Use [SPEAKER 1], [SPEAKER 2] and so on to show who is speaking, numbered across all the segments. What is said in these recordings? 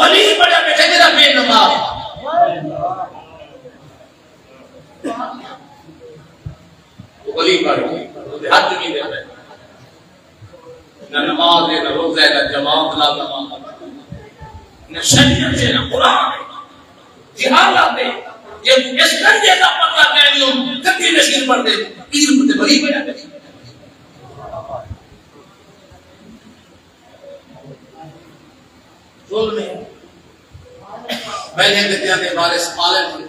[SPEAKER 1] ولی بڑا بیٹھے جڑا بے نماز ولی بڑا حد نہیں دے رہے نہ نماز ہے نہ روزہ ہے نہ جماعت نہ جماعت نہ شریعت ہے نہ قرآن ہے جہالت ہے یہ اس درجے کا پتہ کہنی ہوں کبھی نشیر پڑھ دے پیر مجھے ولی بڑا بیٹھے ظلم ہے میں نے دیتے ہیں وارث عالم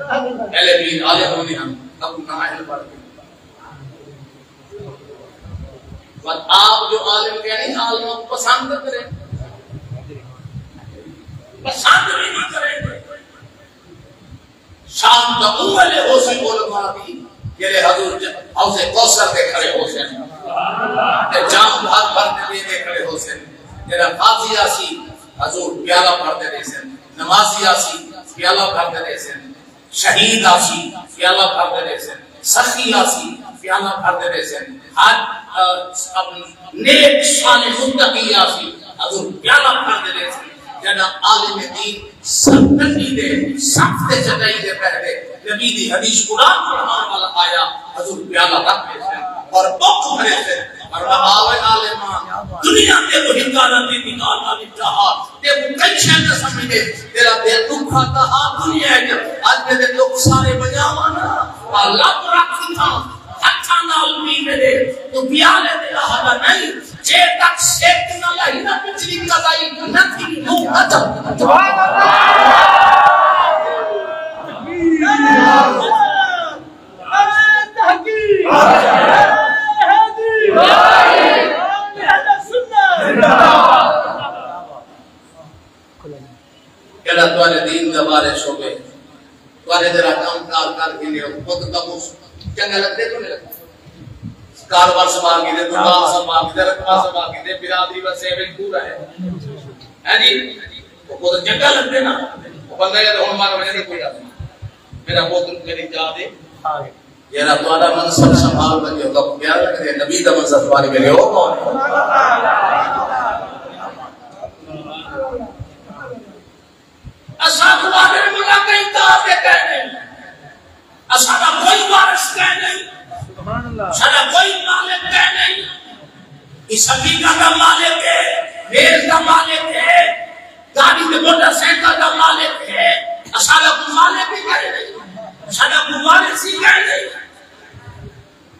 [SPEAKER 1] اہل دین عالم ہونے ہم اب نہ اہل پڑھ دیں بس آپ جو عالم کہنے عالم پسند کریں پسند نہیں کریں شام کا اولے ہو سے علماء دی یہ حضور حوض کوثر دے کھڑے ہو سے جام بھاگ بھرتے دے کھڑے ہو سے جرا قاضی آسی حضور پیالہ بھرتے دے سے نمازی آسی پیالہ بھرتے دے سے شہید آسی پیالہ بھرتے دے سے سخی آسی پیالہ بھرتے دے سے نیک صالح متقی آسی حضور پیالہ بھرتے دے سے جنا عالم دین سب نبی دے سب دے چٹائی دے پہلے نبی دی حدیث قرآن والا آیا حضور پیالہ رکھ دے سے اور بک بھرے سے اور آوے عالمان دنیا دے وہ ہنگانا دی نکالنا دی چاہا دے وہ کئی شہدہ سمجھے تیرا دے دکھا تہا دنیا ہے آج میں دے لوگ سارے بجاوانا اللہ تو رکھی تھا اچھا نال بھی دے تو پیالے دے رہا نہیں جے تک شیک نہ لہی نہ پچھلی قضائی نہ تھی نو عجب سبحان اللہ تحقیق کہنا تمہارے دین دوارے شعبے تمہارے ذرا کام کار کر کے لیے خود کا چنگا لگتے تو نہیں لگتا کاروبار سنبھال کے دے دکان سنبھال کے دے رقبہ سنبھال کے دے برادری بس ایویں پورا ہے جی وہ خود چنگا لگتے نا وہ بندہ یہ ہن مار وجہ نہیں کوئی آتا میرا پوتر میری جا دے یہ نا تمہارا منصب سنبھال کر جو کب پیار کرے نبی دا منصب تمہارے میرے ہو کون اصحاب والے ملا کہیں کہاں پہ کہنے اصحاب کوئی وارث کہنے سارا کوئی مالک کہنے اس حقیقہ کا مالک ہے ریل کا مالک ہے گاڑی میں موٹر سائیکل کا مالک ہے سارا کو مالک بھی کہنے سارا کو وارث ہی کہنے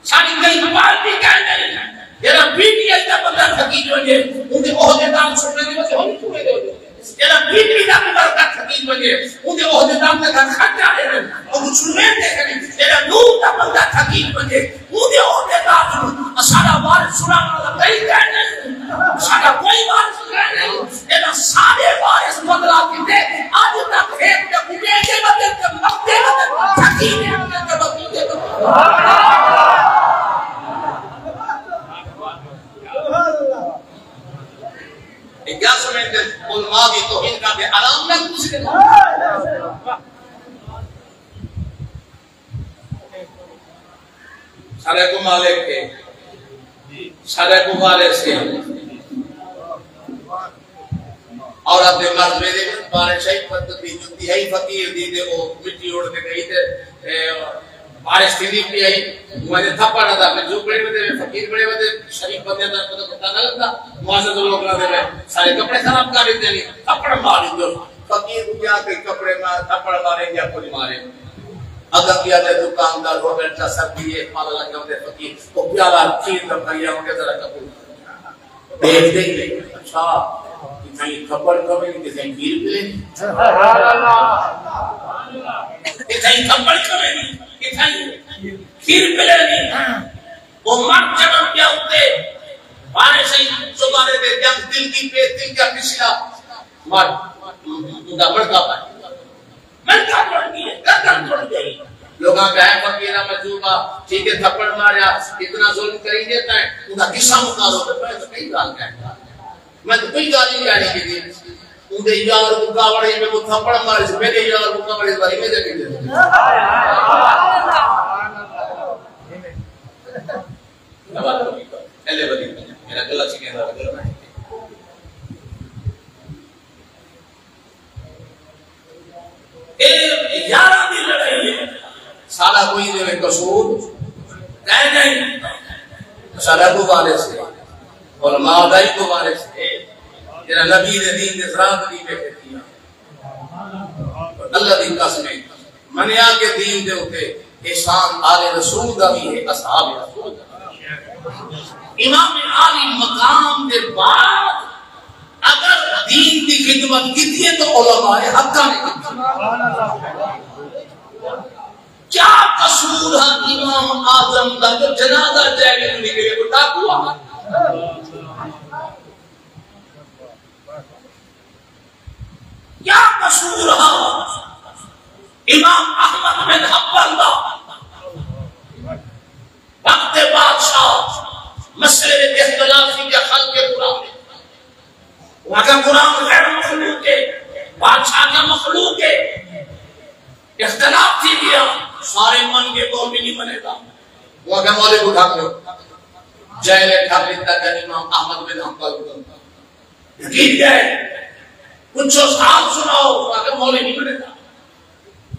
[SPEAKER 1] ساری کئی بات بھی کہنے یہ بیٹی ایسا بندہ حقیق ہوئے انہیں عہدے دار چھوڑنے کی وجہ ہوئی چھوڑے دے یہ بیٹی دا برکت حقیق ہوئے انہیں عہدے دار نے گھر کھٹ جا رہے ہیں اور وہ چھوڑنے دے رہے ہیں یہ نور دا بندہ حقیق ہوئے انہیں عہدے دار سارا وارث چھوڑانا والا کئی کہنے سارا کوئی وارث کہنے یہ سارے وارث بدلا کی دے آج تک ایک نے کمیے کے بدل کے مقتے بدل حقیق ہے کے بدل کے بدل کیا سمجھتے علماء کی توہین کا بھی حرام نہ دوسرے سارے کو مالک کے سارے کو مالک سے اور اپنے مرد میں دے بارے شہید پتتی جتی ہے فقیر دی دے وہ مٹی اوڑ کے گئی تھے بارش تھی بھی آئی مجھے تھپڑ نہ تھا میں جو بڑے بڑے فقیر بڑے بڑے شریف بندے تھا پتہ نہ لگتا معزز لوگ نہ دے سارے کپڑے خراب کر دیتے نہیں تھپڑ مارے دو فقیر کیا کہ کپڑے میں تھپڑ مارے یا کوئی مارے اگر کیا تے دکاندار ہو بیٹھا سب یہ مال لگا ہوتے فقیر وہ پیارا چیز بھائی ہوں گے ذرا کپڑے دیکھ دے اچھا کہیں تھپڑ کبھی کہیں پیر پلے سبحان اللہ کہیں تھپڑ کبھی پھر ملے نہیں وہ مرد جنم کیا ہوتے بارے صحیح سبارے دے جنگ دل کی پیت دل کیا پچھلا مرد مدہ مردہ پائے مردہ توڑ گئی گردن توڑ گئی لوگاں کہا ہے فقیرہ مجوبہ ٹھیک ہے تھپڑ ماریا اتنا ظلم کریں دیتا ہے مدہ قصہ مقارو میں تو کئی گال کہتا میں تو کوئی گالی نہیں آنے کے لیے اندھے یار مقاوڑے میں وہ تھپڑ مارے سے میرے یار مقاوڑے باری میں جگہ دیتے میرا گلہ چکے سارا کوئی دے قصور نہیں سارا کو وارث ہے علماء دائی کو وارث ہے جنہا نبی دے دین دے ذرات دی پہ کیا اللہ دی قسم منیا کے دین دے ہوتے احسان آل رسول دا بھی ہے اصحاب رسول دا امام عالی مقام دے بعد اگر دین دی خدمت کی ہے تو علماء حقہ نے کیا قصور ہے امام اعظم کا جو جنازہ جائے گا نکلے وہ ڈاکو کیا قصور ہے امام احمد بن حنبل کا وقت بادشاہ مسئلے اختلافی کے حل کے قرآن وہاں کا قرآن غیر مخلوق ہے بادشاہ کا مخلوق ہے اختلاف تھی دیا سارے من کے قوم بھی نہیں بنے گا وہ کہ مولے کو ڈھاک لو جیلے ڈھاک لیتا کہ امام احمد بن حنبل یقین ہے کچھ سال سناؤ وہ کہ مولے نہیں بنے گا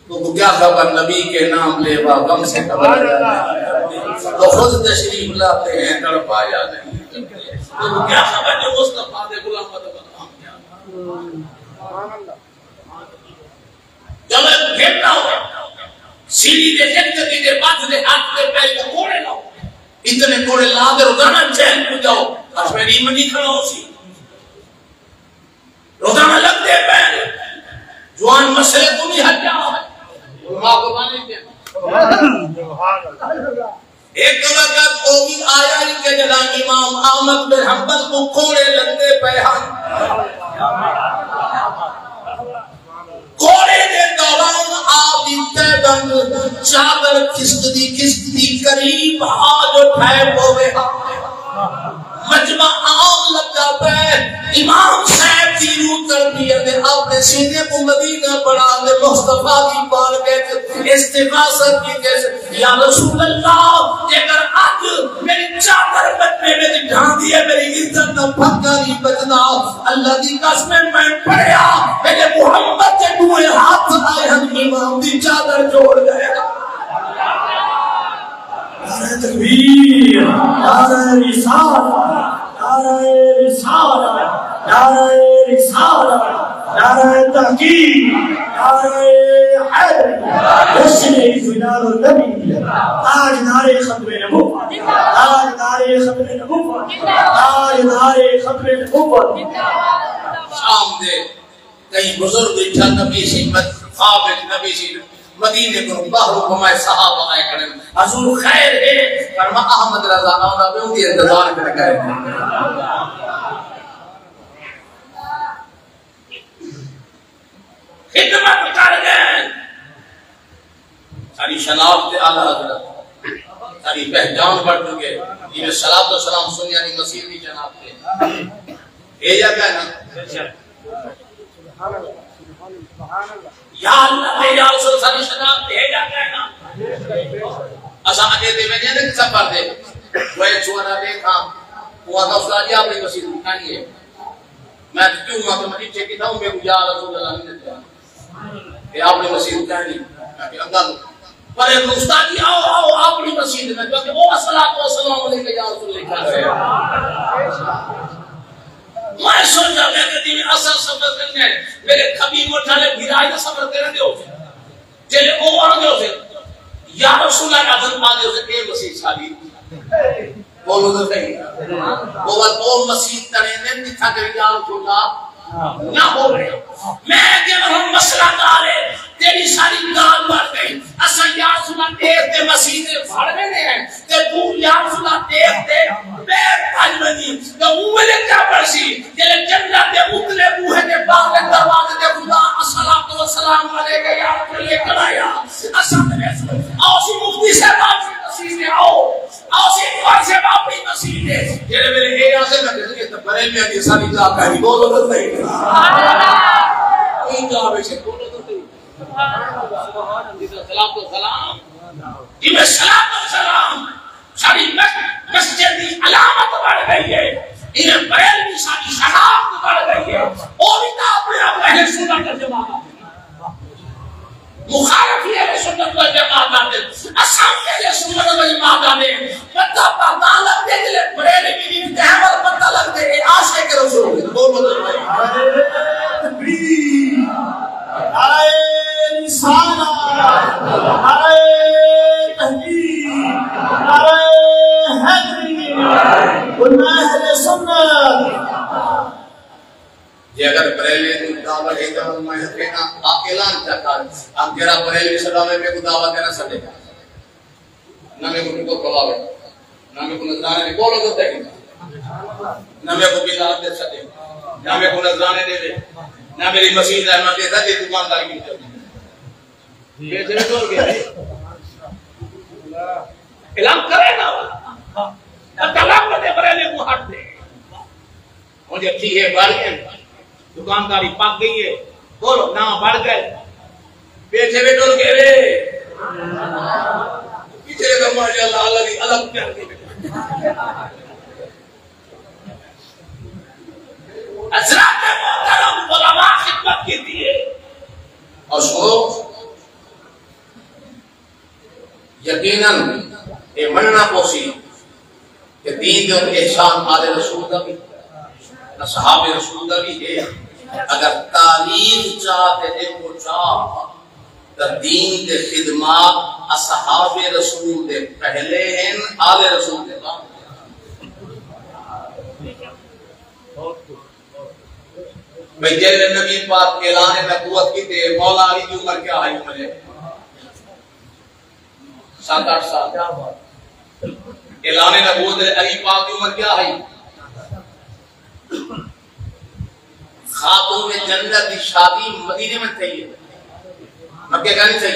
[SPEAKER 1] تو کیا خبر نبی کے نام لے با غم سے خبر تو خود تشریف لاتے ہیں تڑپایا نہیں تو کیا خبر جو مصطفیٰ دے غلام بدنام کیا چلو گھیرنا ہو سیڑھی دے جنگتی دے بات دے ہاتھ دے پہلے کو کوڑے لاؤ اتنے کوڑے لا دے روزانہ چین کو جاؤ اس میں نہیں منی کھڑا ہو سی روزانہ لگ دے پہلے جوان مسئلے تو بھی ہٹ جاؤ علماء کو مانے دے ایک وقت وہ بھی آیا ہی کہ جدا امام احمد بن حنبل کو کوڑے لگتے پہان کوڑے دے دوران آپ انتے بند چادر کستی قریب آج اٹھائے ہوئے مجمع عام لگا پہ امام صاحب کی روح تربیت نے اپنے سینے کو مدینہ پڑھا دے مصطفیٰ کی بار کے استغاثت کی جیسے یا رسول اللہ اگر آج میری چادر بچنے میں ڈھان دیئے میری عزت نہ پھکا نہیں بچنا اللہ دی قسم میں پڑھیا میرے محمد کے دوئے ہاتھ آئے ہم امام دی چادر جوڑ گئے نعرہ تکبیر نعرہ رسالت نعرہ رسالت نعرہ رسالت نعرہ تحقیق نعرہ حیدر رسل زنار النبی آج نعرہ ختم نبوت آج نعرہ ختم نبوت آج نعرہ ختم نبوت شام دے کئی بزرگ اٹھا نبی سیمت خواب نبی سیمت مدینے کو باہر کمائے صحابہ آئے کریں حضور خیر ہے فرما احمد رضا آمدہ میں انہی انتظار کرے کریں خدمت کر گئے ساری شناخت اعلیٰ حضرت ساری پہچان بڑھ چکے یہ صلاۃ و سلام سنیانی مسیح بھی جناب تھے یہ جا کہنا یا اللہ یا رسول ساری شناخت ہے جا کہنا اسا آگے دے میں نے کسا پر دے وہ ایک چوانا دیکھا وہ آتا اس لئے آپ نے مسیح دکھانی ہے میں کیوں ماں تو مجھے چیکی تھا ہوں میں یا رسول اللہ نے دیا کہ آپ نے مسیح دکھانی میں کہ انگا دوں پر ایک استادی آؤ آؤ آپ نے مسیح میں کہ وہ صلاۃ و سلام علیکہ یا رسول اللہ کہا رہے میں سوچا میں کہ دین اثر سفر کرنے میرے خبیب اٹھانے بھیرائی کا سفر کرنے دے ہوتے چلے او آگے ہوتے یا رسول اللہ عظم آگے ہوتے اے مسیح سالی بولو تو صحیح وہ بات او مسیح ترین نے تھا کہ یا رسول اللہ نہ ہو رہے میں کہ ہم مسئلہ دارے تیری ساری گال بڑھ گئی اصلا یا رسول اللہ دیکھتے مسیح نے بھاڑ میں نہیں ہے کہ تو یا رسول اللہ دیکھتے بیر بھاج بنی تو اوہلے کیا پرسی تیرے جنت دے اتلے بوہے دے باغ دروازے دے خدا الصلاۃ والسلام علیکہ یا رسول اللہ کرایا اصلا میں آسی مفتی سے باپ مسیح نے آؤ آسی کوئی سے باپی مسیح نے یہ میرے اے آسے میں کہتے ہیں بڑے میں آگے ساری جا کہی بولو تو نہیں این جا بے سے بولو تو نہیں سلام و سلام یہ سلام و سلام ساری مسجد کی علامت بڑھ گئی ہے انہیں بیل بھی ساری شناخت بڑھ گئی ہے اور بھی اپنے آپ اہل سنت کا جماعت مخالفی اہل سنت کا جماعت جڑا بریلوی سلامے میں کو دعوت دینا سٹے نہ میں کو کواوے نہ میں کو نذرانے دے بولو تو تے نہ میں کو بلال دے سٹے نہ میں کو نذرانے دے نہ میری مسجد احمد دے سٹے دکانداری کی یہ جو ٹول گئے اعلان کرے نا طلاق دے بریلوی کو ہٹ دے مجھے ٹھیک ہے بڑھ گئے دکانداری پاک گئی ہے بولو نہ بڑھ گئے پیچھے بھی ٹول گئے رے پیچھے تو ماشاء اللہ اللہ الگ کر دے حضرات محترم علماء خدمت کی دیے اور سو یقیناً یہ مننا پوسی کہ دین جو احسان آل رسول کا بھی نہ صحاب رسول کا بھی ہے اگر تعلیم چاہتے دے کو چاہ تو دین کے خدمات اصحاب رسول دے پہلے ہیں آل رسول دے بعد بھئی جیل نبی پاک اعلان نبوت کی تے مولا علی کی عمر کیا آئی مجھے 7-8 سال اعلان نبوت علی پاک کی عمر کیا آئی خاتون جنت کی شادی مدینے میں تھی مکہ کا نہیں تھی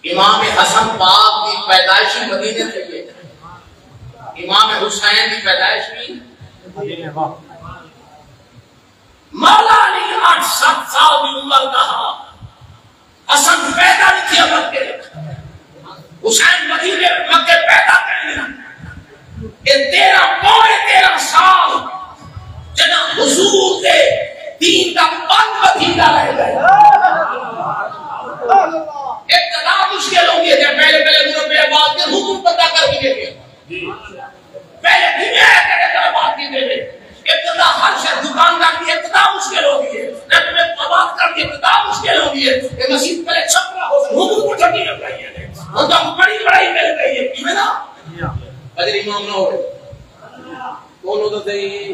[SPEAKER 1] امام حسن پاک کی پیدائش مدینے تھی امام حسین کی پیدائش بھی مولا علی 8-7 سال کی عمر کہا حسن پیدا نہیں کیا مکے حسین مدینے مکے پیدا کرنے یہ 13 سال جنا حضور دے دین کا بند بتیلا رہ گئے ابتدا مشکل ہوں گے جب پہلے گروہ پہ بات کے حکم پتہ کر کے دے پہلے دنیا کرے کر بات کی دے ابتدا ہر شہر دکاندار کی ابتدا مشکل ہوگی ہے رب میں بات کر کے ابتدا مشکل ہوگی ہے کہ مسجد پہلے چھپرا ہو حکم کو چھٹی لگ رہی ہے ان کا بڑی بڑائی مل گئی ہے کیوں نا اجر امام نہ ہو کون ہوتا صحیح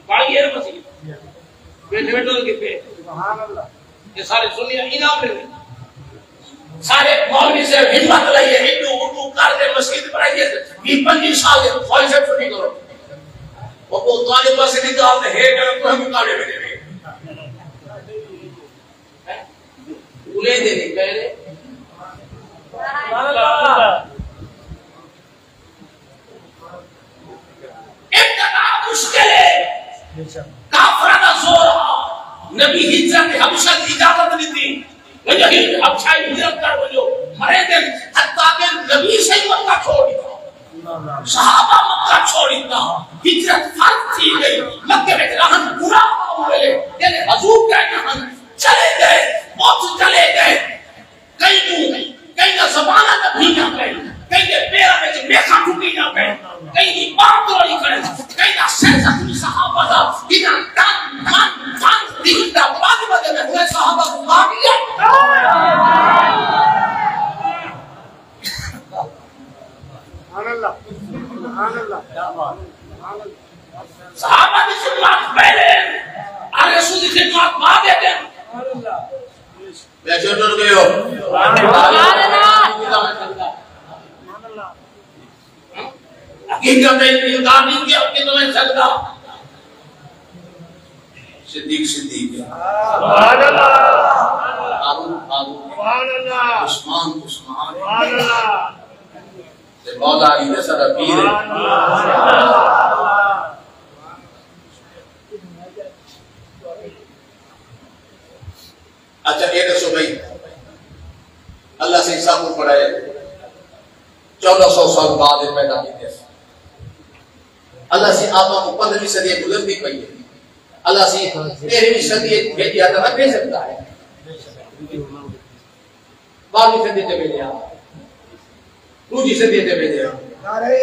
[SPEAKER 1] پاڑی ہے مسجد بیٹھے بیٹھے کے پہ یہ سارے سنی انعام لے سارے مولوی سے ہمت لائیے ہندو اردو کر دے مسجد بنائیے 20-25 سال کے فوج سے چھٹی کرو وہ طالب پاس سے نکالتے ہیں کہ ہم مقابلے میں دے رہے انہیں دے نہیں کہہ رہے ابتدا مشکل ہے کافرہ کا زور نبی ہجرت حبشہ کی اجازت نہیں تھی وجہ حبشہ ہجرت کر وجہ مرے دن حتیٰ کہ نبی سے مکہ چھوڑی تھا صحابہ مکہ چھوڑی تھا ہجرت فرض تھی گئی مکہ میں رہن برا ہوئے یعنی حضور کہنا ہم چلے گئے موت چلے گئے کہیں نہ زبانہ نہ بھینا پہ کہیں نہ پیرہ میں جو میخا ٹھوکی نہ پہ کہیں نہ بات دوڑی کرے کہیں نہ سیزت صحابہ تھا کہیں نہ تان دین دا بعد بدے میں ہوئے صحابہ کو مانگیا صحابہ کی خدمات پہلے آل رسول کی خدمات بعد دیتے میں چھوٹر گئے ہو حقیقت انکار نہیں کیا کہ تمہیں سکتا صدیق ہارون عثمان سے مولا علی نصر پیر اچھا یہ دسو بھائی اللہ سے حساب کو پڑھائے 1400 سال بعد پیدا کی تھے اللہ سے آپ کو 15ویں صدی گزرتی پئی ہے اللہ سے 13ویں صدی بھیجا تھا بھیج سکتا ہے 12ویں صدی تے بھیجا 2ویں صدی تے بھیجا
[SPEAKER 2] نعرہ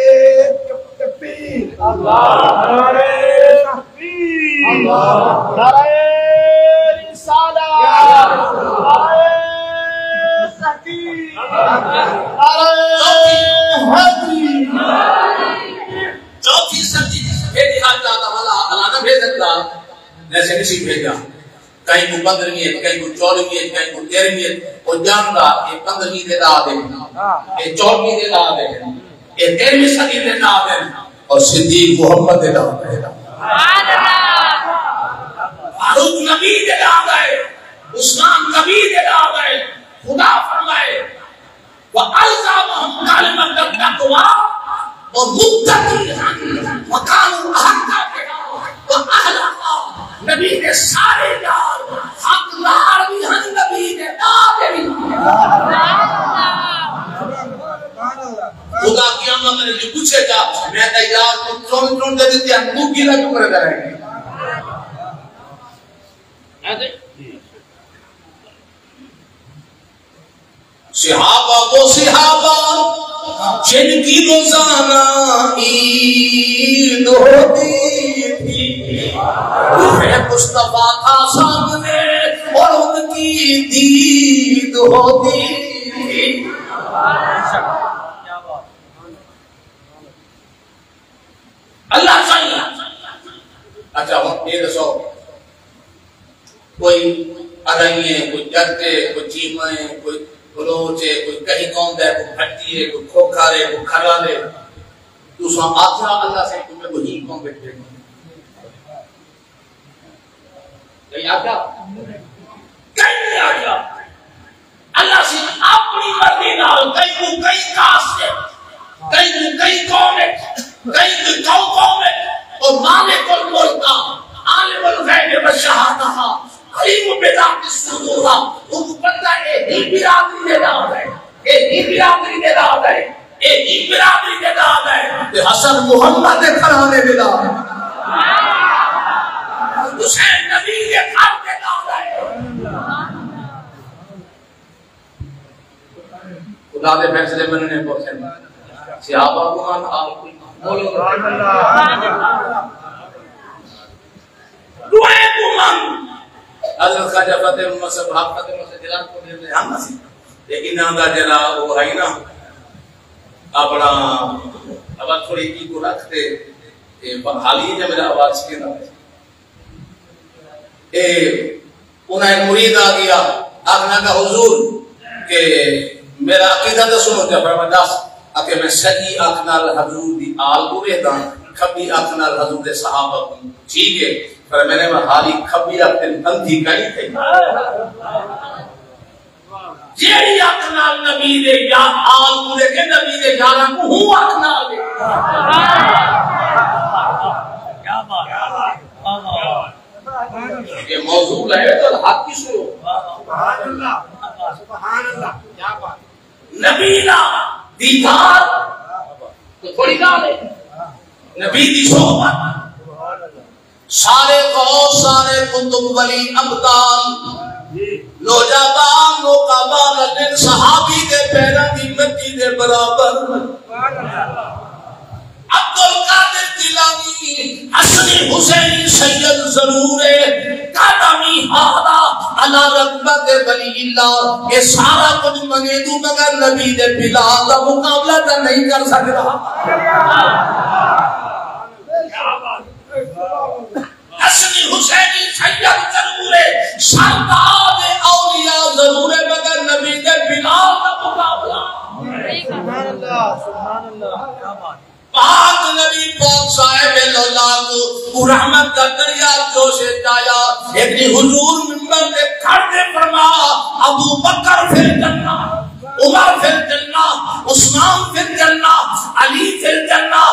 [SPEAKER 2] تکبیر اللہ نعرہ تکبیر اللہ نعرہ رسالہ نعرہ تحقیق نعرہ حیدری
[SPEAKER 1] چوتھی صدی بھیجا جاتا والا اللہ نہ بھیج سکتا جیسے کسی بھیجا کہیں کو 15ویں کہیں کو 14ویں کہیں کو 13ویں او جاندا یہ 15ویں دے دا دے یہ 14ویں دے دا دے یہ 13ویں صدی دے دا دے اور صدیق محمد دے دا دے سبحان اللہ فاروق نبی دے دا دے عثمان نبی دے دا دے خدا فرمائے وَأَلْزَمَهُمْ كَلِمَةَ التَّقْوَىٰ وَمُتَّقِينَ وَكَانُوا أَحَقَّ بِهَا وَأَهْلَهَا نبی نے سارے یار حقدار بھی ہن نبی نے دادے بھی خدا قیامت میں جو پوچھے گا میں تے یار کو چون دے دیتے ہیں تو گیلا کیوں کرتا رہے گی صحابہ وہ صحابہ جن کی روزانہ عید ہوتی تھی روح مصطفیٰ کا سامنے اور ان کی دید ہوتی تھی اللہ چاہیے اچھا یہ دسو کوئی ادائیے کوئی جتے کوئی چیمیں کوئی روچے کوئی کہیں کون دے کوئی بھٹی ہے کوئی کھوکھا رہے کوئی کھرا رہے تو سو آتھا اللہ سے تمہیں وہی کون بیٹھے کہیں آگا کہیں نہیں آگا اللہ سے اپنی مرضی نال کہیں کو کہیں کاس سے کہیں کو کہیں قوم ہے کہیں کو قوم ہے اور مالک الملک عالم الغیب والشہادہ علیم بذات الصدور وہ بندہ ایک برادری دے دعوت ہے ایک برادری دے دعوت ہے ایک برادری دے دعوت ہے کہ حسن محمد کے گھرانے دے دعوت ہے حسین نبی کے گھر دے دعوت ہے خدا دے فیصلے مننے کو صحابہ کو مان آل کوئی بولو سبحان اللہ دعائیں کو مان حضرت خواجہ فتح مصب حافظ مصب جلال کو دے ہم نسی لیکن نام دا جلا وہ ہے نا اپنا اب تھوڑی کی کو رکھتے حالی جب میرا آواز کے نام انہیں مرید آ گیا آگنا کا حضور کہ میرا عقیدہ تو سنو کیا فرمداس کہ میں سجی اکنال حضور دی آل بورے دان کبھی اکنال حضور دے صحابہ کو ٹھیک ہے پر میں نے حالی کبھی اپنے اندھی کہیں تھے جیڑی اکنال نبی دے یا آل بورے کے نبی دے جانا کو ہوں اکنال دے یہ موضوع ہے تو حق کی سنو سبحان اللہ سبحان اللہ کیا بات نبی نا دیدار تو تھوڑی گال ہے نبی دی صحبت سارے قوم سارے کتب ولی ابدال نوجوان مقابل صحابی کے پیروں کی مٹی کے برابر عبدالقادر جیلانی حسنی حسینی سید ضرور قدمی ہارا علی رغبت ولی اللہ یہ سارا کچھ منگے دوں مگر نبی دے بلال کا مقابلہ تو نہیں کر سکتا حسنی حسینی سید ضرور سردار اولیاء ضرور مگر نبی دے بلال کا مقابلہ سبحان اللہ سبحان اللہ پاک نبی پاک صاحب اللہ کو رحمت کا دریا جوش جایا ابن حضور منبر کے کھڑ دے فرما ابو بکر فی الجنہ عمر فی الجنہ عثمان فی الجنہ علی فی الجنہ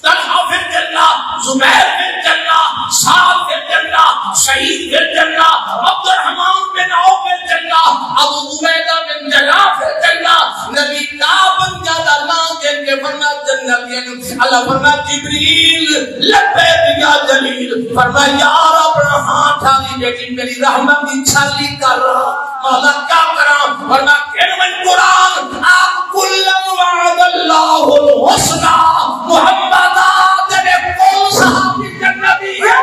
[SPEAKER 1] طلحہ فی الجنہ زبیر فی الجنہ سعد فی الجنہ سعید فی الجنہ عبد الرحمن بن عوف فی الجنہ ابو عبیدہ بن جراح فی الجنہ نبی کا بن جاتا نام جن کے فرما جنت اللہ فرما جبریل لبیک یا جلیل فرما یار اپنا ہاتھ آگی لیکن میری رحمت کی چھالی کر رہا مولا کیا کرا فرما کلمہ قرآن آپ کلم وعد اللہ الحسنہ محمد آدھے کون صحابی جنتی ہے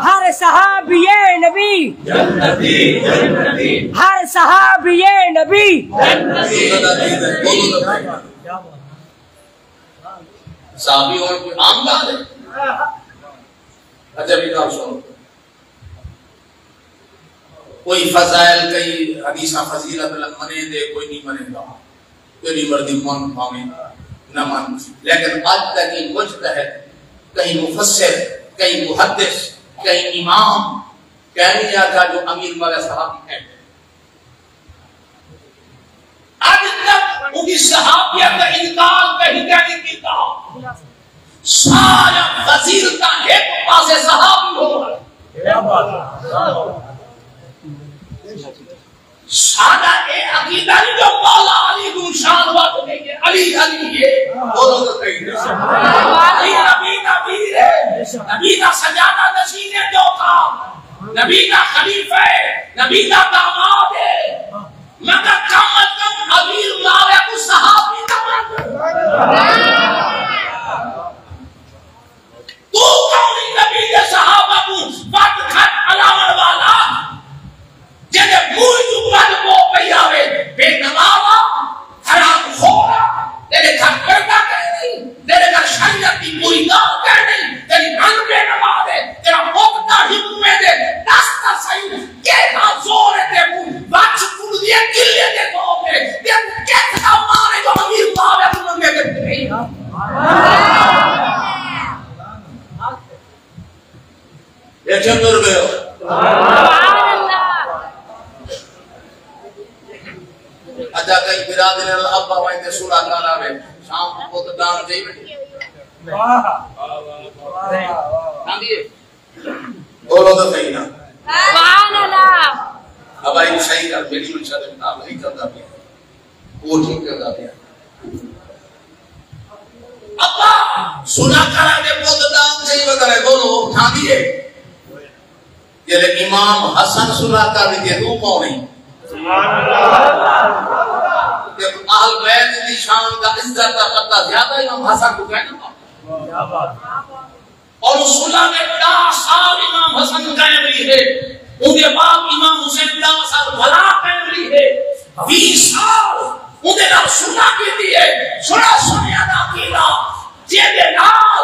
[SPEAKER 3] ہر صحابی نبی
[SPEAKER 1] جنتی جنتی
[SPEAKER 3] ہر صحابی نبی
[SPEAKER 1] جنتی صحابی اور کوئی عام بات ہے اچھا بھی آپ سنو، کوئی فضائل کئی حدیثہ فضیلت منے دے، کوئی نہیں منے گا، کوئی مردی من پاویں نہ من، لیکن آج تک یہ مجتہد، کہیں مفسر، کہیں محدث، کہیں امام کہنے جاتا جو امیر مولا صحابی ہے، آج تک ان کی صحابیت کا انکار کہیں نہیں کیتا، سارا فضیلت ایک پاس صحابی ہو، سادہ اے عقیدہ نہیں جو مولا علی کو شان بات کہیں علی علی یہ بولو تو کہیں علی نبی نبی ہے، نبی کا سجادہ نشین ہے جو تھا، نبی کا خلیفہ ہے، نبی کا داماد ہے، مگر کم از کم امیر معاویہ کو صحابی نہ مان تو کون نبی کے صحابہ کو بات کھٹ علامت والا جنہیں موئی جو بات کو پیاوے بے نماوا حرام خورا تیرے گھر پردہ کہہ نہیں، تیرے گھر شریعت کی پوری دار کہہ نہیں، تیری گھر بے نماوے تیرا موقتا ہی میں دے دستا صحیح کہنا زور ہے تے مو بچ پور دیئے گلے دے تو پہ تے کہتا مارے جو امیر ماوے تو منگے کرتے نہیں یہ چندر گئے اچھا کئی برادر ابا وائن دے سورہ کارا میں شام کو تو دان جائی بیٹھی بولو تو صحیح نا
[SPEAKER 3] سبحان اللہ،
[SPEAKER 1] اب آئی صحیح کر میری منشاہ دے مطابق نہیں کرتا پیا، وہ ٹھیک کرتا پیا ابا سورہ کارا میں کو تو دان جائی بتا بولو اٹھا دیئے یہ امام حسن سورہ کار بھی دے دو کون اہل بیت دی شان کا عزت کا پتہ زیادہ امام حسن کو کہنا اور رسولہ میں 10 سال امام حسن قائم رہی ہے، ان کے بعد امام حسین 10 سال بھلا قائم رہی ہے، 20 سال انہیں رسولہ کی دی ہے، سنا سنیا دا کیلا جیدے نال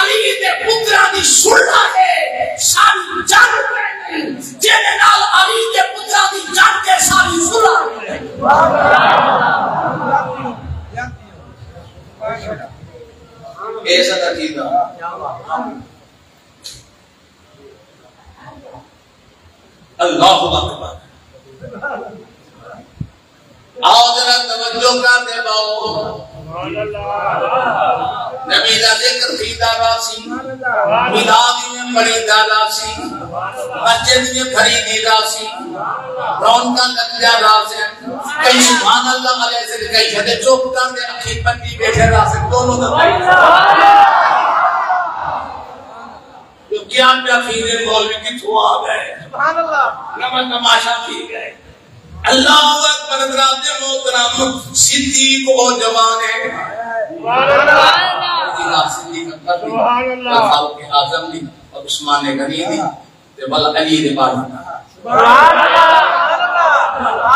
[SPEAKER 1] علی دے پترہ دی سنہ ہے ساری جنگ پہ نہیں، جیدے نال علی دے پترہ دی جنگ کے ساری سنہ ہے ایسا تقیدہ اللہ اکبر آؤ ذرا توجہ کر دے باؤ نبی دا ذکر خیدہ راسی ملادی میں پڑیدہ راسی مسجد میں پھریدی راسی رونکا لگجا راسی کئی سبحان اللہ علیہ سے کئی چھتے چوک کر دے اکھی پنڈی بیٹھے راسی دونوں دا جو کیا پیا خیرے مولوی کی تھو آ گئے سبحان اللہ نمن نماشا کی گئے اللہ اکبر حضرات محترم صدیق و جوان ہے صدیق اکبر فاروق اعظم دی اور عثمان غنی دی تے بل علی دے بعد سبحان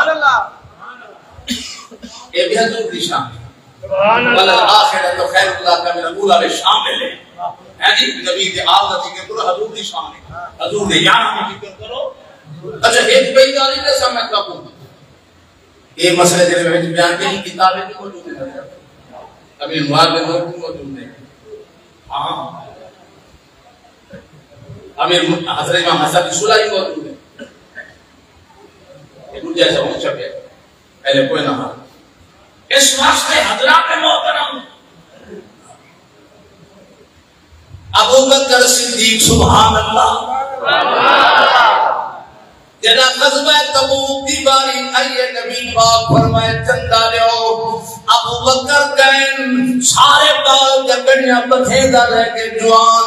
[SPEAKER 1] اللہ یہ بھی حضور دی شان ہے بل آخرت خیر اللہ کا میرا اولا میں شامل ہے جی نبی دے آخرت ذکر کرو حضور دی شان ہے حضور دے یہاں میں ذکر کرو اچھا ایک بیداری نے سمجھ کا بول یہ مسئلہ جنہیں میں بیان کے ہی کتابیں بھی موجود ہیں ابھی انوار میں موجود ہیں ہاں امیر حضرت امام حسن کی سولہ ہی موجود ہے یہ جیسا ہوں چھپے پہلے کوئی نہ اس واسطے حضرات محترم ابو بکر صدیق سبحان اللہ جنا غزوہ تبوک دی باری آئیے نبی پاک فرمائے چندہ لیو ابو بکر کہیں سارے بال جگڑیاں بتھیدہ رہ کے جوان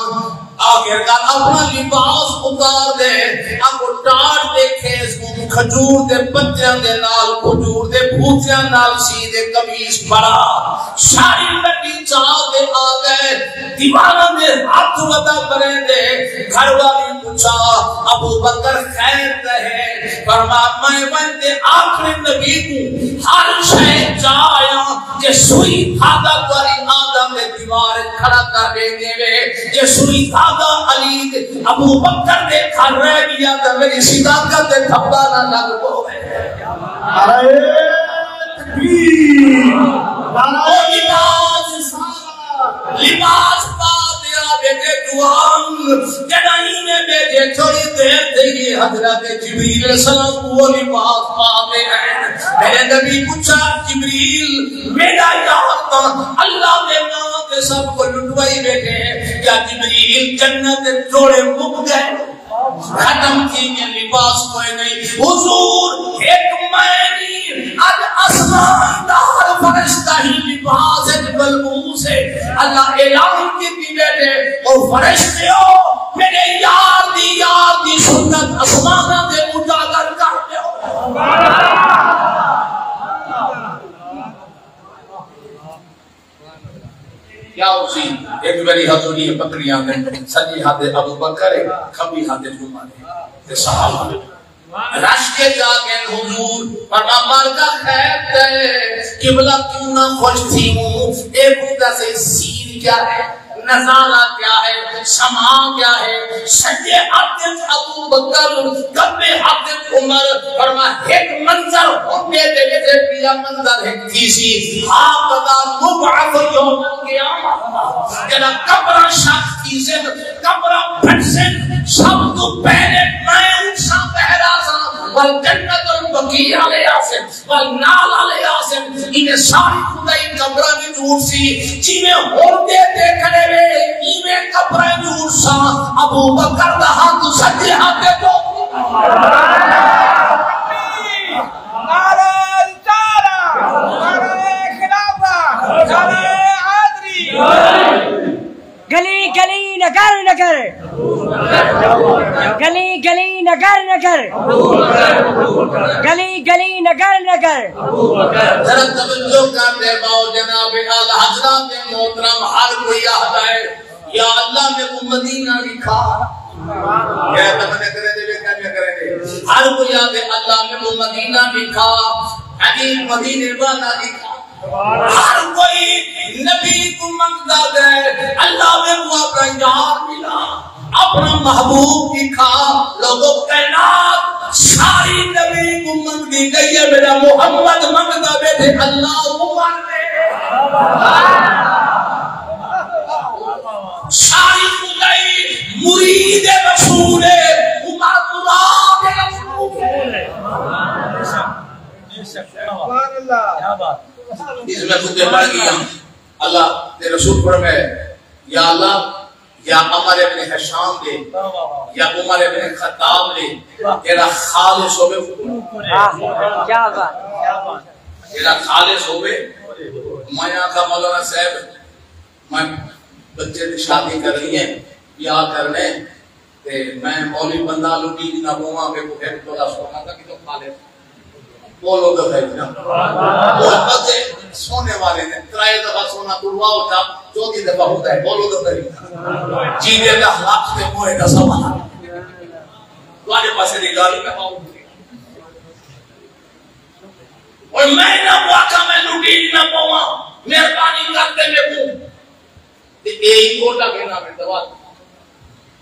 [SPEAKER 1] آگے کا اپنا لباس اتار دے اگو ٹاٹ دے کھیس کو کھجور دے پتیاں دے نال کھجور دے بھوتیاں نال سی دے کمیز پڑا ساری لٹی چاہ دے آگئے دیوانہ دے ہاتھ وطا کریں دے گھر والی پوچھا ابو بکر خیر رہے فرما میں بندے آخری نبی کو ہر شہر جایا کہ سوئی کھادا کری آدم نے دیوار کھڑا کر دے دے یہ سنی دادا علی ابو بکر دے گھر رہ گیا تو میری صداقت دے تھپڑا نہ لگ پوے
[SPEAKER 2] نعرہ تکبیر
[SPEAKER 1] او لباس پا دیا بیٹے جوان جنائی میں بیٹے تھوڑی دیر دیگی حضرت جبریل السلام وہ لباس پا دے ہیں میرے نبی پوچھا جبریل میرا یاد اللہ نے نام کے سب کو لٹوائی بیٹھے ہیں کیا جبریل جنت جوڑے مک گئے ختم کی میں لباس کوئی نہیں حضور ایک معنی آج اسمان دار فرشتہ ہی لباس ملبوس ہے اللہ اعلان کی بھی بیٹھے اور فرشتے ہو میرے یار دی سنت اسمانہ دے اجاگر کرتے ہو کیا اسی ایک میری حضوری بکریاں میں سجی ہاتھ ابو بکر ہے کھبی ہاتھ عمر ہے صحابہ رش کے جاگے حضور فرما مرگا خیر تے قبلہ کیوں نہ خوش تھی ہوں ایک ہوتا سے سین کیا ہے نظارہ کیا ہے سما کیا ہے سجے ہاتھ ابو بکر کبے ہاتھ عمر فرما ایک منظر ہوتے دے دے پیا منظر ہے کسی آقا مبعث یوم القیامت جنا قبر شخصی سے قبر پھٹ سے سب تو پہلے میں انسان پہلا سا والجنت البقیع علیہ آسم والنال علیہ آسم انہیں ساری خدای قبرہ کی جور سی جنہیں ہوتے دیکھنے میں انہیں قبرہ جور سا ابو بکر دہا تو سجے ہاتھے تو
[SPEAKER 2] نعرہ رسالہ نعرہ خلافہ نعرہ حیدری
[SPEAKER 3] گلی گلی نگر نگر گلی گلی نگر نگر گلی گلی نگر نگر
[SPEAKER 1] ذرا توجہ کر دے باؤ جناب اعلی حضرات محترم ہر کوئی یاد ہے یا اللہ میں کو مدینہ لکھا کیا تمنے کرے دے کیا کرے دے ہر کوئی یاد ہے اللہ میں کو مدینہ لکھا حدیث مدینے والا لکھا ہر کوئی نبی کو منگتا ہے اللہ میں کو اپنا یار ملا اپنا محبوب دکھا لوگوں کائنات ساری نبی کو منگتی گئی ہے میرا محمد منگتا بیٹھے اللہ عمر نے ساری خدائی مرید رسول عمر مراد رسول
[SPEAKER 2] سبحان اللہ کیا بات
[SPEAKER 1] اس میں خودے پڑھ گیا اللہ تے رسول فرمائے یا اللہ یا عمر ابن حشام دے یا عمر ابن خطاب دے تیرا خالص ہوئے
[SPEAKER 3] کیا بات
[SPEAKER 1] تیرا خالص ہوئے میں آقا مولانا صاحب میں بچے دی شادی کر رہی ہیں یا کرنے تے میں مولی بندہ لوٹی نہ بوما میں کو ایک تولا سونا تھا کہ تو خالص بولو تو خیر نا بہت بچے سونے والے نے ترائے دفعہ سونا تلوا ہوتا چوتھی دفعہ ہوتا ہے بولو تو خیر نا جیدے کا حلاق سے موئے کا سوال توانے پاسے دی گالی میں پاؤں اور میں نہ واقع میں لوٹی نہ پوا مہربانی کرتے میں ہوں ایک کوٹا کہنا میں دوا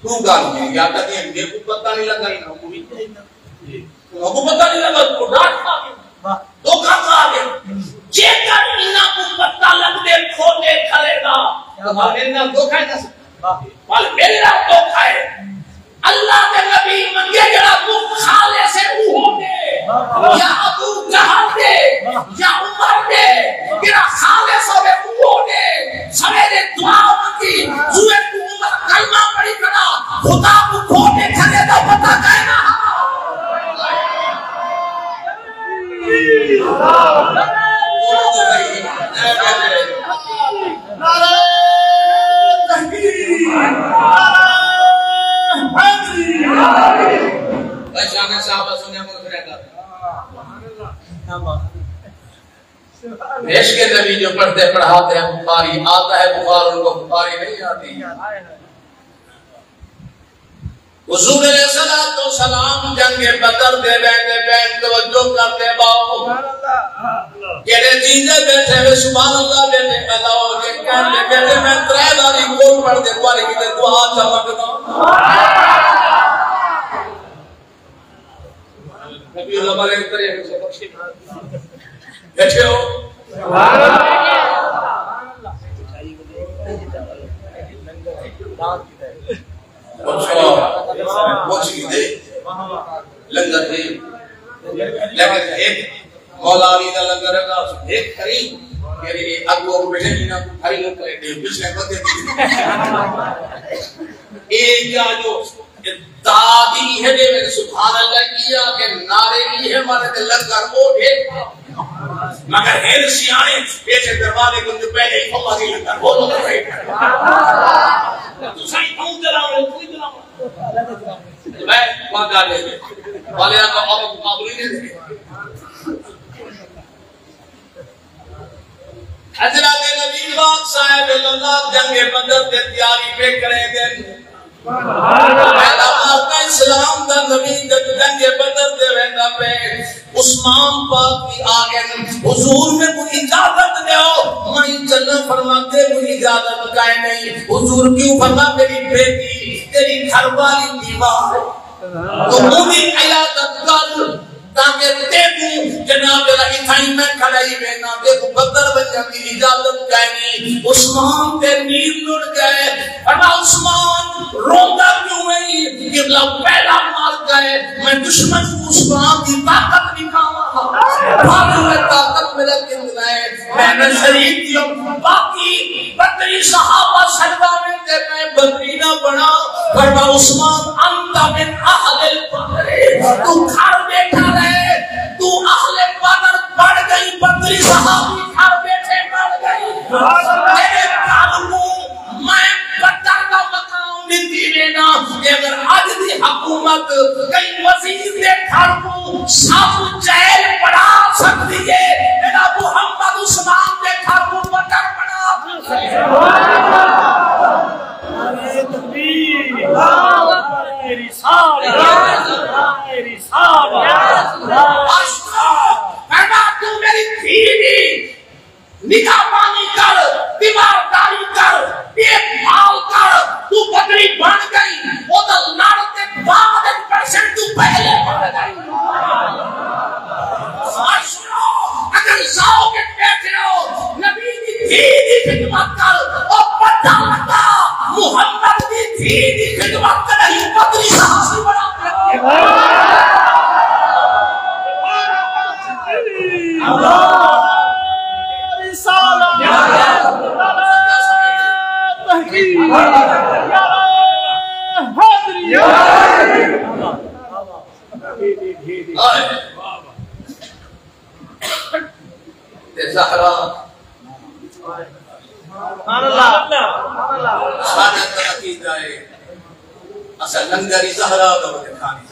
[SPEAKER 1] تو گال میں یا کہتے ہیں میرے کو پتہ نہیں لگا ہی نہ کو پتہ نہیں لگا تو ڈاٹ کھا گیا دھوکہ کھا گیا چیکر انہاں کو پتہ لگ دے کھوٹے کھلے گا میرے دھوکہ ہے نہ میرے دھوکہ ہے اللہ کے نبی منگے جڑا مخ خالے سے اوہ دے یا ابو جہل دے یا عمر دے جڑا خالے سے اوہ دے سویرے دعا منگی سوے کو عمر کلمہ پڑھی کنا خدا کو کھوٹے کھلے دا پتہ کہنا
[SPEAKER 2] نعرہ تکبیر
[SPEAKER 1] شان صاحب سنیا کو پھر کر عشق نبی جو پڑھتے پڑھاتے ہیں بخاری آتا ہے بخار ان کو بخاری نہیں آتی حضور علیہ السلام جنگ بدر دے بیٹھے بیٹھ توجہ کرتے باؤ جڑے چیزیں بیٹھے ہوئے سبحان اللہ بیٹھے اللہ ہو کے کہنے بیٹھے میں ترے باری پڑھ دے دوارے کی دعا چمکتا نبی اللہ بارے کرے سے بخشی بیٹھے ہو لنگر ہے لیکن ایک مولاوی کا لنگر ہے ایک قریب میرے اگو بیٹھے جنہاں ہری لوگ کرے دے پچھلے بندے ایک یا جو دادی ہے دے میں سبحان اللہ کیا کہ نعرے کی ہے مانے دے لنگر وہ ڈھیر مگر ہیل سیانے پیچھے دروازے کو جو پہلے ہی اللہ کی لنگر وہ لوگ رہے تو سائیں کون دلاؤں کوئی دلاؤں میں واقعہ لے گئے والے آقا آپ مقابلی نہیں دے حضرت نبی پاک صاحب اللہ جنگ بدر دے تیاری پہ کریں گے پہلا مارکہ اسلام دا نبی جنگ بدر دے ویندا پہ عثمان پاک کی آگے حضور میں کوئی اجازت دیو میں چلنا فرماتے کوئی اجازت کائے نہیں حضور کیوں فرما میری بیٹی تیری گھر والی بیمار تو مجھے عیادت کر تاکہ دیکھو جناب اتھائی میں کھڑائی بہنا دیکھو بدر بن جاتی اجازت کہنی عثمان تے نیل لڑ گئے فرما عثمان روندہ کیوں نہیں قبلہ پہلا مار گئے میں دشمن عثمان کی طاقت دکھاوا بھاگو میں طاقت میرا کندنائے میں نے شریف کیوں باقی بدری صحابہ سجدہ میں دے میں بدری نہ بنا فرما عثمان انت من اہل البدر تو گھر بیٹھا رہے تو اہل بدر بڑھ گئی بدری صحابی گھر بیٹھے بڑھ گئی تیرے کارموں میں بدر کا مقام دیتی لینا کہ اگر آج دی حکومت کئی وزیر دے گھر کو سب جیل پڑھا سکتی ہے میرا محمد عثمان دے گھر کو بدر پڑھا تیری تو میری تھیری نگاہ پانی کر دیوارداری کر دیکھ بھال کر تو بدری بن گئی وہ تو لڑتے بعد 1% تو پہلے بن گئی اگر ساؤ کے بیٹھے ہو نبی کی تھیری خدمت کر اور پتہ لگا محمد کی تھیری خدمت کر نہیں بدری صحابی بنا زہرا شہادت عقیدہ ہے اصل لنگری زہرا کا دکھانی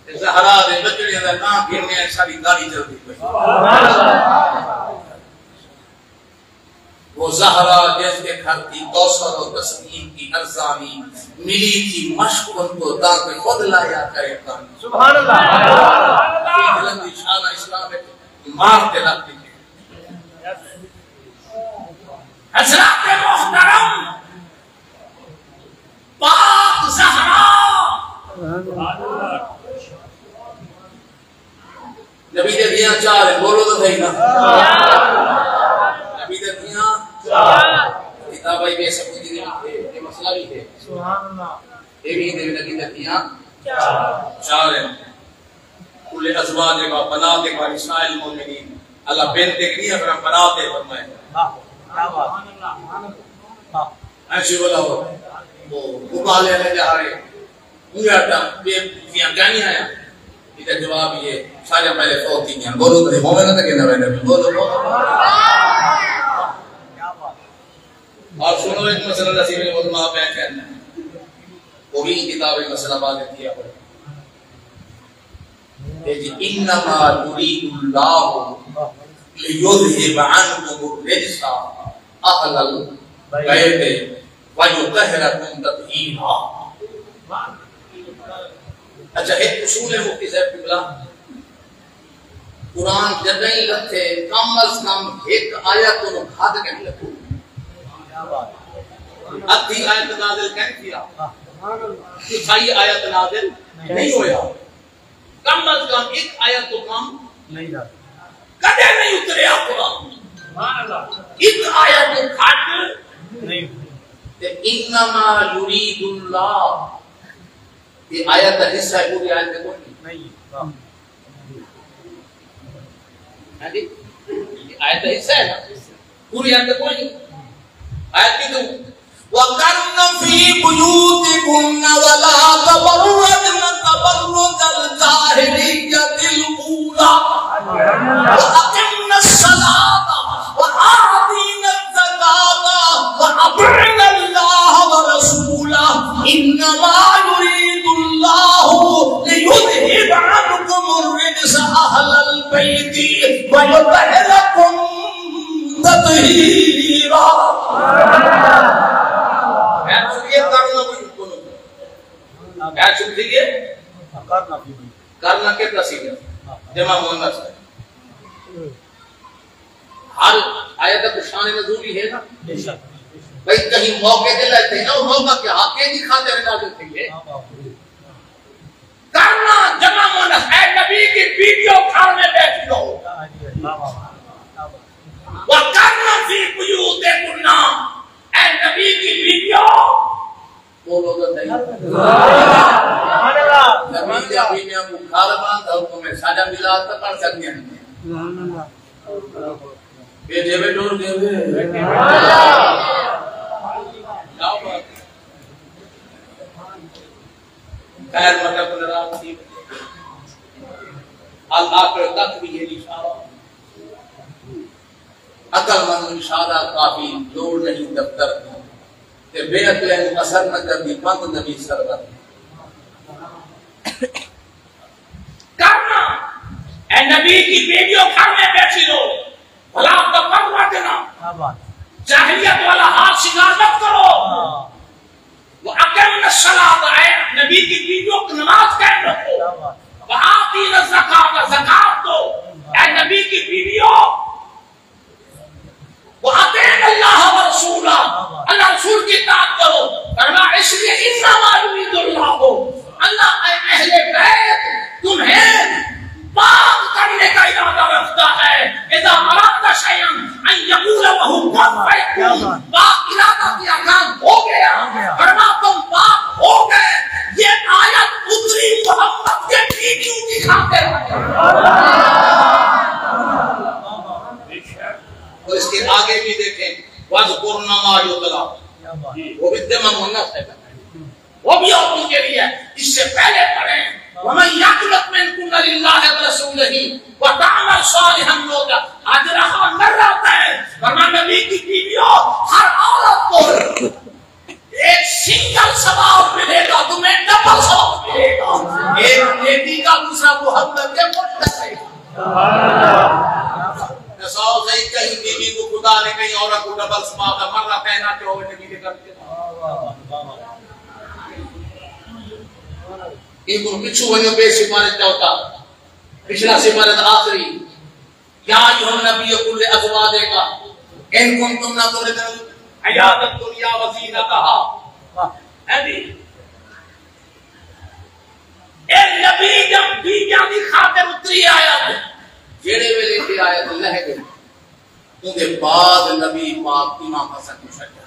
[SPEAKER 1] زہرا دے بچڑے دا نام گھرنے ساری داڑھی جلدی پئی وہ زہرا جس کے گھر کی کوثر و تسلیم کی ارزانی ملی تھی مشق ان کو تاکہ خود لایا کرے پانی سبحان اللہ بلندی شان اسلام ہے مارتے لگتی ہے حضرات محترم پاک زہرا نبی دے دیاں چار ہے بولو تو صحیح نا نبی دے دیاں کتابائی بے سب چیزیں یہ مسئلہ بھی ہے یہ بھی نبی دے دیاں چار ہے کل ازواج کا بنات کا نساء المؤمنین اللہ بنت کی اگر بنات فرمائے ایسی بولا ہو وہ مقالے لے جا رہے انگا تا بے کیا کہانی آیا ادھر جواب یہ سارے پہلے فوت ہی ہیں بولو تو مومنہ تک نہ رہنے بولو اور سنو ایک مسئلہ نصیب العلماء بیان کرنا وہ بھی کتاب مسئلہ بات کیا ہو انما يريد الله ليذهب عنكم الرجس اهل البيت ويطهركم تطهيرا اچھا ایک اصول ہے مفتی صاحب قبلہ قرآن جدیں لتھے کم از کم ایک آیت کو کھاد کے لگو ادھی آیت نازل کہیں کیا کچھائی آیت نازل نہیں ہویا کم از کم ایک آیت تو کم نہیں کدے نہیں اترے آپ قرآن ایک آیت تو کھاٹ نہیں انما یرید اللہ یہ آیت کا حصہ ہے پوری آیت میں کوئی نہیں آیت کا حصہ ہے نا پوری آیت میں کوئی نہیں آیت کی تو وَقَرْنَ فِي بُيُوتِكُنَّ وَلَا تَبَرَّجْنَ تَبَرُّجَ الْجَاهِلِيَّةِ الْأُولَىٰ وَأَقِمْنَ الصَّلَاةَ وَآتِينَ الزَّكَاةَ وَأَطِعْنَ اللَّهَ وَرَسُولَهُ إِنَّمَا يُرِيدُ اللَّهُ لِيُذْهِبَ عَنكُمُ الرِّجْسَ أَهْلَ الْبَيْتِ وَيُطَهِّرَكُمْ تَطْهِيرًا کرنا کتنا سیکھا جمع مؤنث ہے ہر آیت کو شان نزولی ہے نا بھئی کہیں موقع دے لیتے ہیں نا وہ موقع کے حقے کی خاطر نازل تھی ہے کرنا جمع مؤنث ہے نبی کی ویڈیو گھر میں بیٹھ لو وَقَرْنَ فِي بُيُوتِكُنَّ اے نبی کی ویڈیو بولو تو نہیں نبی جب میں کو کھال باندھ حکم میں ساجہ ملا تو کر سکتے ہیں بیٹھے بیٹھے اور گئے خیر مطلب نراز تھی اللہ پر تک بھی یہ اشارہ عقل مند اشارہ کافی لوڑ نہیں دفتر کہ بے عقلیں اثر نہ کر دی بند نبی سرور کرنا اے نبی کی ویڈیو گھر میں بیٹھی رہو بھلا آپ کا پروا دینا جاہلیت والا ہاتھ شکار مت کرو وہ اقیمنا الصلاۃ اے نبی کی ویڈیو نماز قائم رکھو وآتینا الزکاۃ زکات دو اے نبی کی ویڈیو وَأَطِعْنَ اللَّهَ وَرَسُولَهُ اللہ رسول کی اطاعت کرو فرما اس لیے انما یرید اللہ اللہ اہل بیت تمہیں پاک کرنے کا ارادہ رکھتا ہے اذا اراد شیئا ان یقول له کن فیکون پاک ارادہ کیا کام ہو گیا فرما تم پاک ہو گئے یہ آیت اتری محمد کے ویڈیو کی خاطر اور اس کے آگے بھی دیکھیں وَذْكُرْنَ مَا يُتْلَىٰ وہ بھی جمع مؤنث ہے وہ بھی عورتوں کے لیے اس سے پہلے پڑھیں وَمَن يَقْنُتْ مِنكُنَّ لِلَّهِ وَرَسُولِهِ وَتَعْمَلْ صَالِحًا نُؤْتِهِ أَجْرَهَا مَرَّتَيْنِ فرمان نبی کی بیویوں ہر عورت کو ایک سنگل ثواب ملے گا تمہیں ڈبل ثواب ملے گا ایک نیکی کا دوسرا محمد کے متحد سو صحیح کہیں بیوی کو خدا نے کہیں عورت کو ڈبل ثواب کا مرنا پہنا کے ہوئے نبی نے کر دیا ان کو پچھو ونیو بے سپارت چوتا پچھلا سپارت آخری یا ایوہ نبی کل ازوادے کا ان کنتم نہ توردن حیات الدنیا وزینتہا اے نبی جب بیویاں دی خاطر اتری آیت جیڑے ویلے کی آیت اللہ گئی ان کے بعد نبی پاک امام حسن کو سجا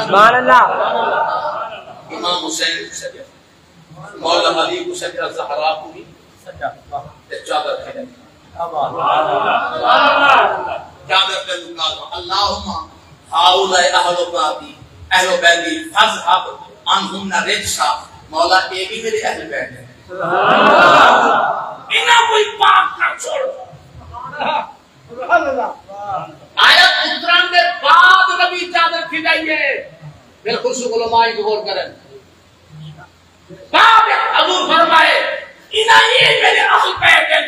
[SPEAKER 3] سبحان اللہ
[SPEAKER 1] امام حسین کو سجا مولا علی کو سجا زہرا کو بھی سجا چادر کھڑے چادر پہ لکا دو اللہم ہاؤلائے اہل باتی اہل بیتی فضحب انہم رجسا مولا اے بھی میرے اہل بیت ہے انہا کوئی پاک کر چھوڑ آیت اتران دے بعد نبی چادر کھدائیے بالکل سو علماء غور کریں بعد حضور فرمائے انہا یہ میرے اہل بیت ہیں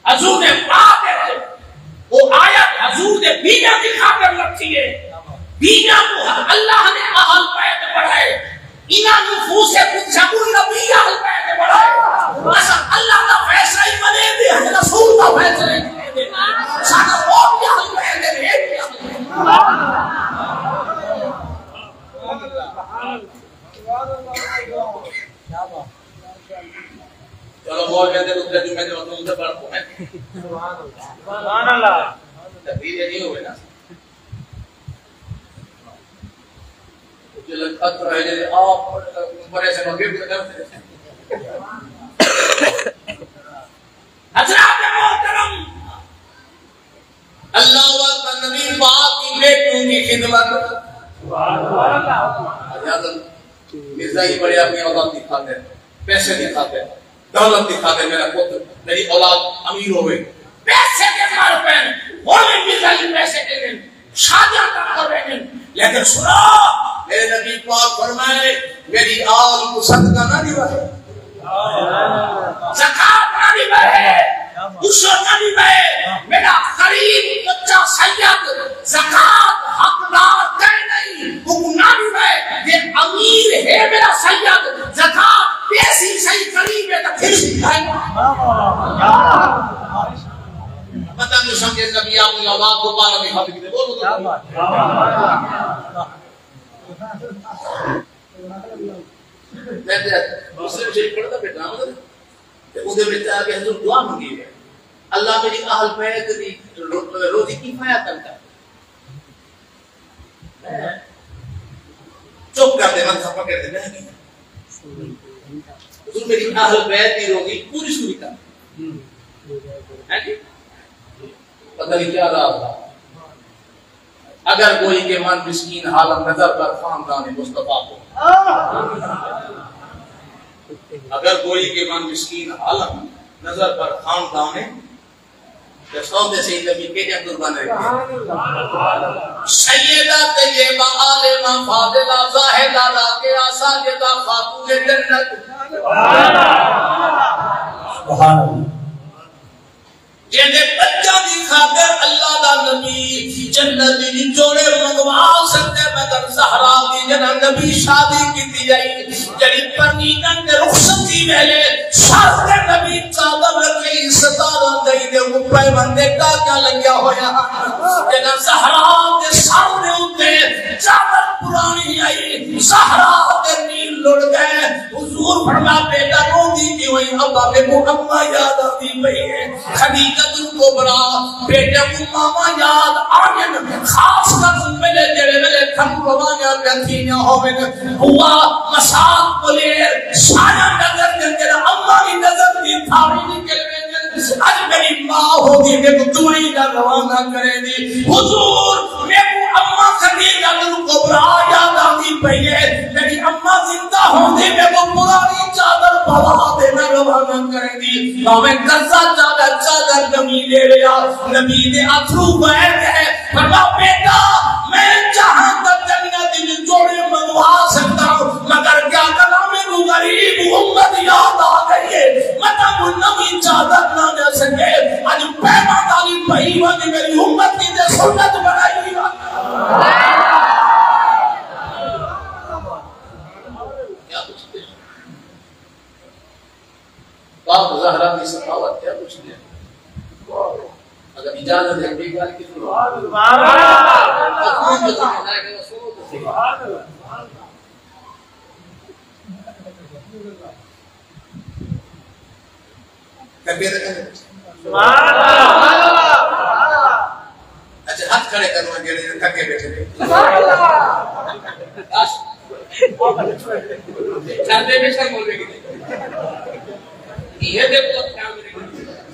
[SPEAKER 1] حضور نے بعد وہ آیت حضور نے بینا کی خاطر لگتی ہے بینا کو اللہ نے اہل بیت بڑھائے انہا نفوس کچھ نبی اہل بیت بڑھائے ایسا اللہ کا فیصلہ ہی بنے بھی رسول کا بول گئے تھے دوسرے جمعے سے وقت سے پڑھ پونے
[SPEAKER 2] سبحان اللہ
[SPEAKER 1] تقریر یہ نہیں ہوئے نا جو لگت رہے جیسے آپ بڑے سے مغرب سے کرتے ہیں حضرات محترم اللہ اکبر نبی پاک کی بیٹوں کی خدمت مرزا ہی بڑے اپنی اولاد دکھاتے ہیں پیسے دکھاتے ہیں دولت دکھاتے ہیں میرا پتر میری اولاد امیر ہوئے پیسے کے مار پہ وہ بھی مرزا ہی پیسے دے دیں شادیاں کر رہے ہیں لیکن سنو میرے نبی پاک فرمائے میری آل کو صدقہ نہ دیوائے زکاة نہ دیوائے عشر نہ دیوائے میرا قریب بچہ سید زکاة حقدار کہہ نہیں وہ نہ دیوائے یہ امیر ہے میرا سید زکاة پیسی صحیح قریب ہے تو پھر سکھائے پتہ نہیں سمجھے نبی اپنی اولاد کو پارا میں خاطر کیتے بولو تو مسلم شریف پڑھتا بیٹا مطلب اودے بیٹا آگے حضور دعا مانگی ہے اللہ میری اہل بیت دی روزی کی فایا کرتا چپ کر دے مت سپا کر دے نہیں حضور میری اہل بیت دی روزی پوری سوری کر ہے جی پتہ نہیں کیا رہا تھا اگر کوئی کے من مسکین حالت نظر پر خاندان مصطفیٰ کو اگر کوئی کے من مسکین حالت نظر پر خاندان سوتے سے نبی کے جب قربان رہے سیدہ طیبہ عالمہ فاضلہ زاہدہ راکعہ ساجدہ خاتون جنت سبحان اللہ جنہیں بچہ دی خاطر اللہ دا نبی جنت دی جوڑے منگوا سکتے مگر زہرا دی جنہ نبی شادی کی دی جائی جنہی پرنینن کے رخصت دی ویلے شاہد نبی چادر رکھے ستارہ دائی دے اوپر بندے کا کیا لگیا ہویا جنہ زہرا دے سامنے ہوتے چادر پرانی آئی زہرا دے نیل لڑ گئے حضور فرما بیٹا رو دی کی ہوئی ابا بے محمد یاد آتی پئی ہے خدیجہ کو بڑا بیٹے کو ماما یاد آگن خاص کر ملے جڑے ملے کھم روانیا بیتھینیا ہوئے ہوا مساق بولے شایا نظر جنگل اللہ کی نظر دی تھاری نکل گئے آج میری ماں ہوگی میں کو دعائی نہ روانہ کرے دی حضور میں کو اممہ خدیجہ کو بڑا یاد آتی پئی ہے میری اممہ زندہ ہوگی میں کو پرانی چادر بھلا دینا روانہ کرے دی میں قرضہ چادر نبی لے لیا نبی نے اتھرو بیٹھ ہے فرما بیٹا میں جہاں تک جنت دل جوڑے منگوا سکتا ہوں مگر کیا کرنا میرے غریب امت یاد آ گئی ہے مطلب نبی چادر نہ دے سکے آج پیما دالی بھائی والی میری امت کی دے سنت بنائی گی کیا کچھ دے باپ زہرہ کی سخاوت کیا کچھ دے اگر اجازت ہے بے گال کی سبحان اچھا ہاتھ کھڑے کرو جڑے تھکے بیٹھے چاندے میں سر بول رہے یہ دیکھو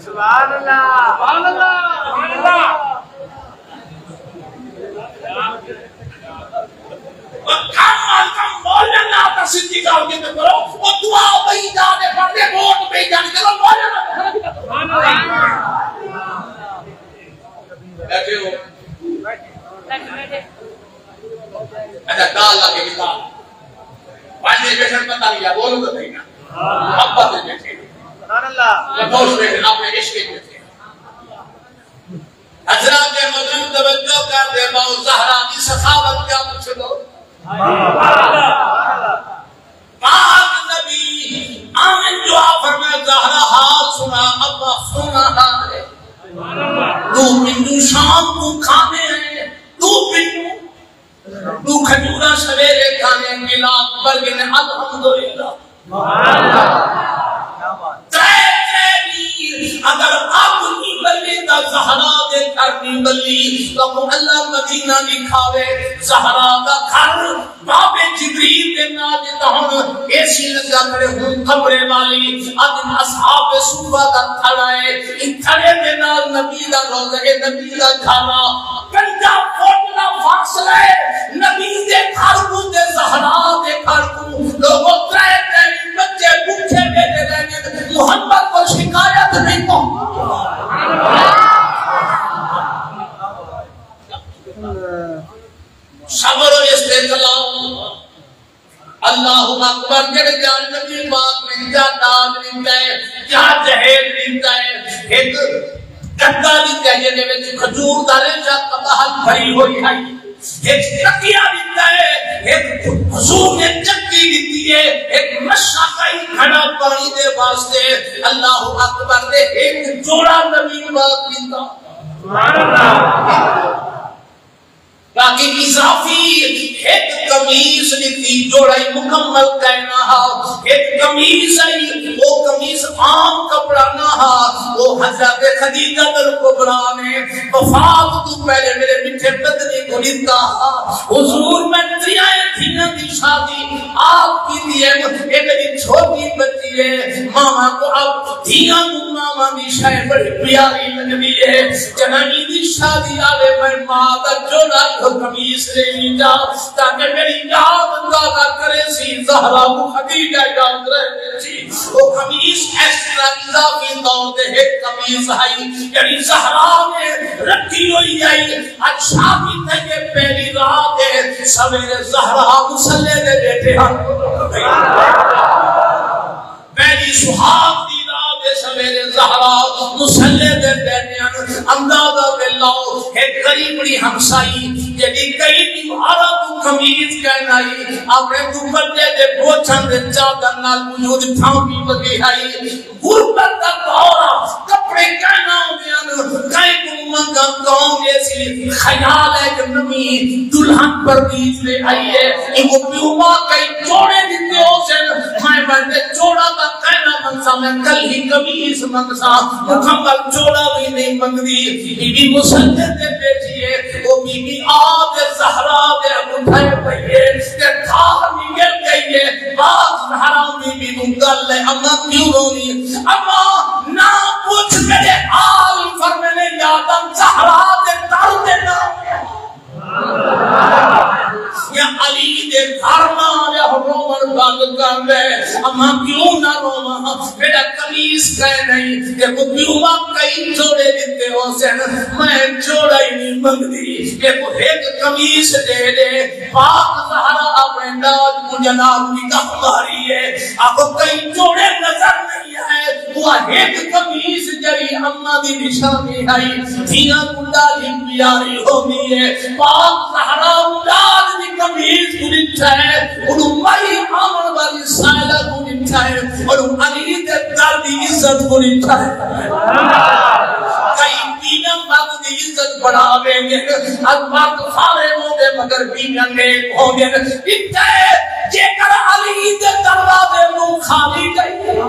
[SPEAKER 2] سبحان اللہ سبحان اللہ سبحان اللہ
[SPEAKER 1] کم مولانا کا صدیقہ ہوگی تو کرو وہ دعا بھئی جانے پڑھنے ووٹ بھئی جانے کرو مولانا سبحان اللہ بیٹھے ہو اچھا کال لگے مثال پانچے بیٹھن پتہ نہیں بولو تو نہیں نا ابا سے بیٹھے
[SPEAKER 2] سبحان اللہ
[SPEAKER 1] لبوش بیٹھے اپنے عشق بیٹھے حضرات کے مدرم توجہ کر دے باؤ زہرا کی سخاوت کیا پوچھے دو پاک نبی آمین دعا فرمائے زہرا ہاتھ سنا ابا سنا ہے تو بندو شام کو کھانے ہیں تو بندو تو کھجورا سویرے کھانے ملا برگن الحمدللہ ترے اگر آپ نہیں بلی تا زہرا دے گھر نہیں بلی تو اللہ مدینہ دکھاوے زہرا دا گھر بابے جبریل دے ناجد ہون ایسی لگا کرے ہوں قبرے والی ادن اصحاب صوبہ دا تھڑائے ان تھڑے دے نال نبی دا روزے نبی دا کھانا کنجا فوٹنا فاصلہ ہے نبی دے گھر کو دے زہرا دے گھر کو لوگوں ترے ترے بچے بکھے بیٹے رہنے محمد کو شکایت نہیں کو صبر و استقلال اللہ اکبر جڑے جان نبی پاک میں کیا داد دیتا ہے کیا جہیز دیتا ہے ایک گدا دیتا ہے جنہیں میں کھجور دارے جا قبحل بھری ہوئی ہے ایک چکیہ دیتا ہے ایک حضور نے چکی دیتی ہے ایک مشہ کئی کھڑا پانی دے واسطے اللہ اکبر دے ایک جوڑا نبی پاک دیتا سبحان اللہ تاکہ اضافی ایک قمیص نتی جوڑائی مکمل کہنا ہا ایک قمیص ہے وہ قمیص عام کپڑا نہ ہا وہ حضرت خدیجہ الکبریٰ نے وفات تو پہلے میرے میٹھے بدنی کو لیتا ہا حضور میں تریائے تھیاں دی شادی آپ کی دیئے اے میری چھوٹی بچی ہے ماما کو اب تھیاں کو ماما دی شاہ بڑی پیاری لگنی ہے جنہی دی شادی آلے میں ماں دا جوڑا قمیص لے لیجا تاکہ میری یاد اندازہ کرے سی زہرا کو خدیجہ یاد رہے سی وہ قمیص ایسا اضافی طور دے ایک قمیص آئی یعنی زہرا نے رکھی ہوئی آئی اچھا بھی تھے کہ پہلی رات ہے سویر زہرا مسلح دے بیٹے پہلی سہاگ دی رات ہے سویر زہرا مسلح دے بیٹے اندازہ باللہ ایک قریبی ہمسائی جدی کئی دیوارا تو قمیض کہنائی اپنے دوپٹے دے بوچھن دے چادر نال وجود تھامی بگی آئی غربت کا دورا کپڑے کہنا ہوگیاں کئی منگا کون ایسی خیال ہے کہ نمی دلہن پر بیچ لے آئی ہے ان کو پیوما کئی جوڑے دیتے ہو سے میں بندے جوڑا کا کہنا منسا میں کل ہی قمیض منسا مکمل جوڑا بھی نہیں منگ دی بی بی مسلح دے بیٹھئے وہ بی بی آب زہرا دے اٹھائے پہیے کہ تھار نگل گئی ہے باز زہرا بی بی نگل لے اما کیوں رونی اما نا پوچھ میرے آل فرمنے یادم زہرا دے در دے نا یا علی دے گھرنا یا رومن باگ کر لے اما کیوں نہ روما میرا قمیص کہہ نہیں کہ وہ پیوما کئی جوڑے دیتے ہو سن میں جوڑا ہی نہیں منگ دی کہ وہ ایک قمیص دے دے پاک زہرا اپنے داد کو جناب نگاہ ماری ہے آپ کو کئی جوڑے نظر نہیں آئے وہ ایک قمیص جری اما دی نشانی آئی دھیاں کندالی پیاری ہوگی ہے پاک زہرا اولاد دی قمیص کو نچھا ہے انہوں مائی آمن والی سائلہ کو نچھا ہے اور علی دے در دی عزت کو نچھا ہے کئی بینا مرد دی عزت بڑھاویں گے از مرد سارے ہوگے مگر بینا نیک ہوگے اتنا ہے جے کر علی دے دروازے منہ خالی گئی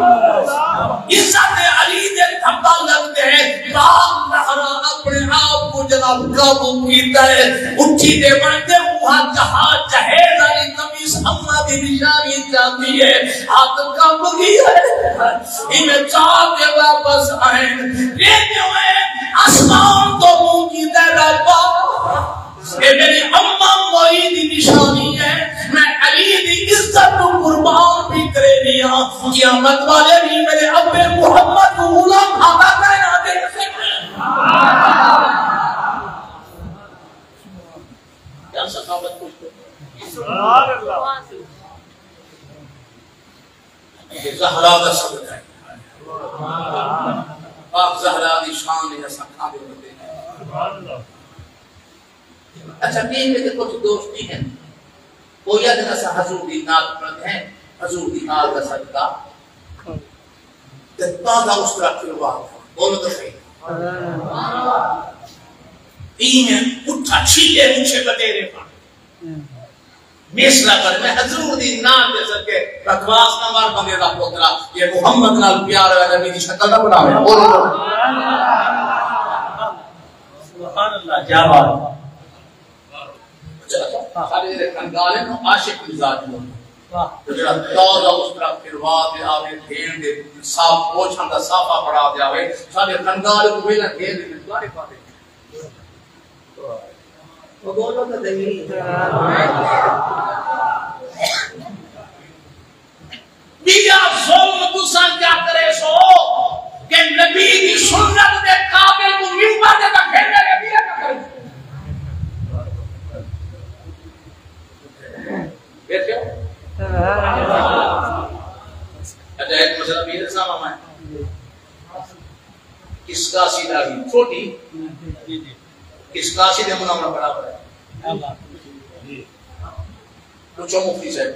[SPEAKER 1] عزت علی دے دھبا لگتے ہیں باغ نہرا اپنے آپ کو جناب قابو کیتا ہے اٹھی دے بڑھتے وہاں جہاں جہیز علی قمیص اما دی نشانی جاتی ہے ہاتھ کام گئی ہے انہیں چاہ کے واپس آئیں لیتے ہوئے آسمان تو منہ کی دے ربا اے میری اماں موئی دی نشانی ہے میں علی دی عزت کو قربان بھی کرے دیا قیامت والے بھی میرے ابے محمد کو غلام آقا کہنا دے کیا سخاوت کچھ
[SPEAKER 2] سبحان اللہ
[SPEAKER 1] یہ زہرا دا صدقہ ہے آپ زہرا دی شان ہے سکھا دے ہوتے ہیں
[SPEAKER 2] سبحان اللہ
[SPEAKER 1] اچھا دین میں کچھ دوست بھی ہیں وہ یا کہ ایسا حضور دی نات پرد ہیں حضور دی نات کا صدقہ تازہ اس طرح کی رواہ بولو تو صحیح دین میں اٹھا چھیلے مجھے بدے رہے پاں میسرا کر میں حضور دی نام دے سکے بکواس نہ مار بندے دا پوترا یہ محمد نال پیار ہے نبی دی شکل نہ بناوے بولو
[SPEAKER 2] سبحان اللہ کیا بات
[SPEAKER 1] خالی دے کنگالے نو عاشق مزاج ہو تو جڑا تازہ اس طرح پھروا دے آوے دھیل دے صاف پوچھن دا صافہ پڑا دے آوے سارے کنگالے کو ویلا دھیل دے دوارے پا دے وہ بولو تو دہی بیا ظلم تسان کیا کرے سو کہ نبی کی سنت دے قابل کو ممبر دے تک پھیلنے لے بیا کا کرے بیٹھ گیا اچھا ایک مسئلہ بھی ہے سامہ میں کس کا سیدھا بھی چھوٹی کس کا سیدھے منامہ برابر ہے پوچھو مفتی صاحب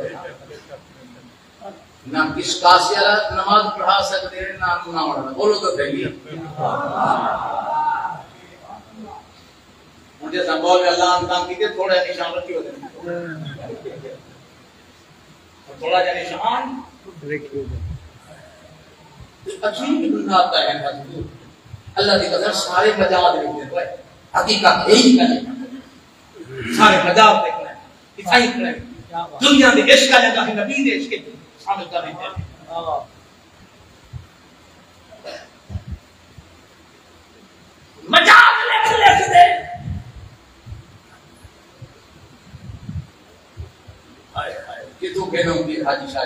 [SPEAKER 1] نہ کس کا سیدھا نماز پڑھا سکتے ہیں نہ منامہ برابر بولو تو صحیح مجھے سنبھول میں اللہ انتام کی تھوڑا نشان رکھی ہوتے ہیں تھوڑا جا نشان عجیب بناتا ہے حضور اللہ کی قدر سارے مجاز لکھتے ہیں حقیقت یہی کریں سارے مجاز دیکھنا ہے اتھائی کریں دنیا میں عشق کا لگا ہے نبی نے عشق کے شامل کر رہے ہیں مجاز لکھ دے کہ تو کہنا ہوں گی حاجی شاہ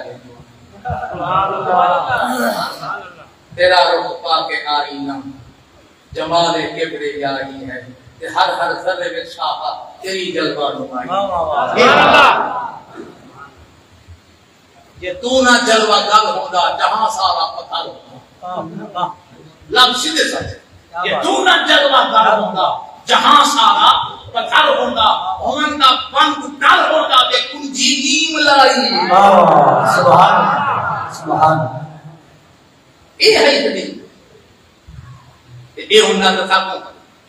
[SPEAKER 1] تیرا رخ پاک آئینہ جمال کبرے یاری ہے کہ ہر ہر ذرے میں شاہا تیری جلوہ نمائی یہ تو نہ جلوہ گل ہوگا جہاں سارا پتھر ہوگا لفظ سیدھے سچ یہ تو نہ جلوہ گل ہوگا جہاں سارا پتھر ہوگا ہوندہ بند ڈر ہوگا بے کنجی نیم لائی سبحان یہ ہے اتنی یہ ہونا تھا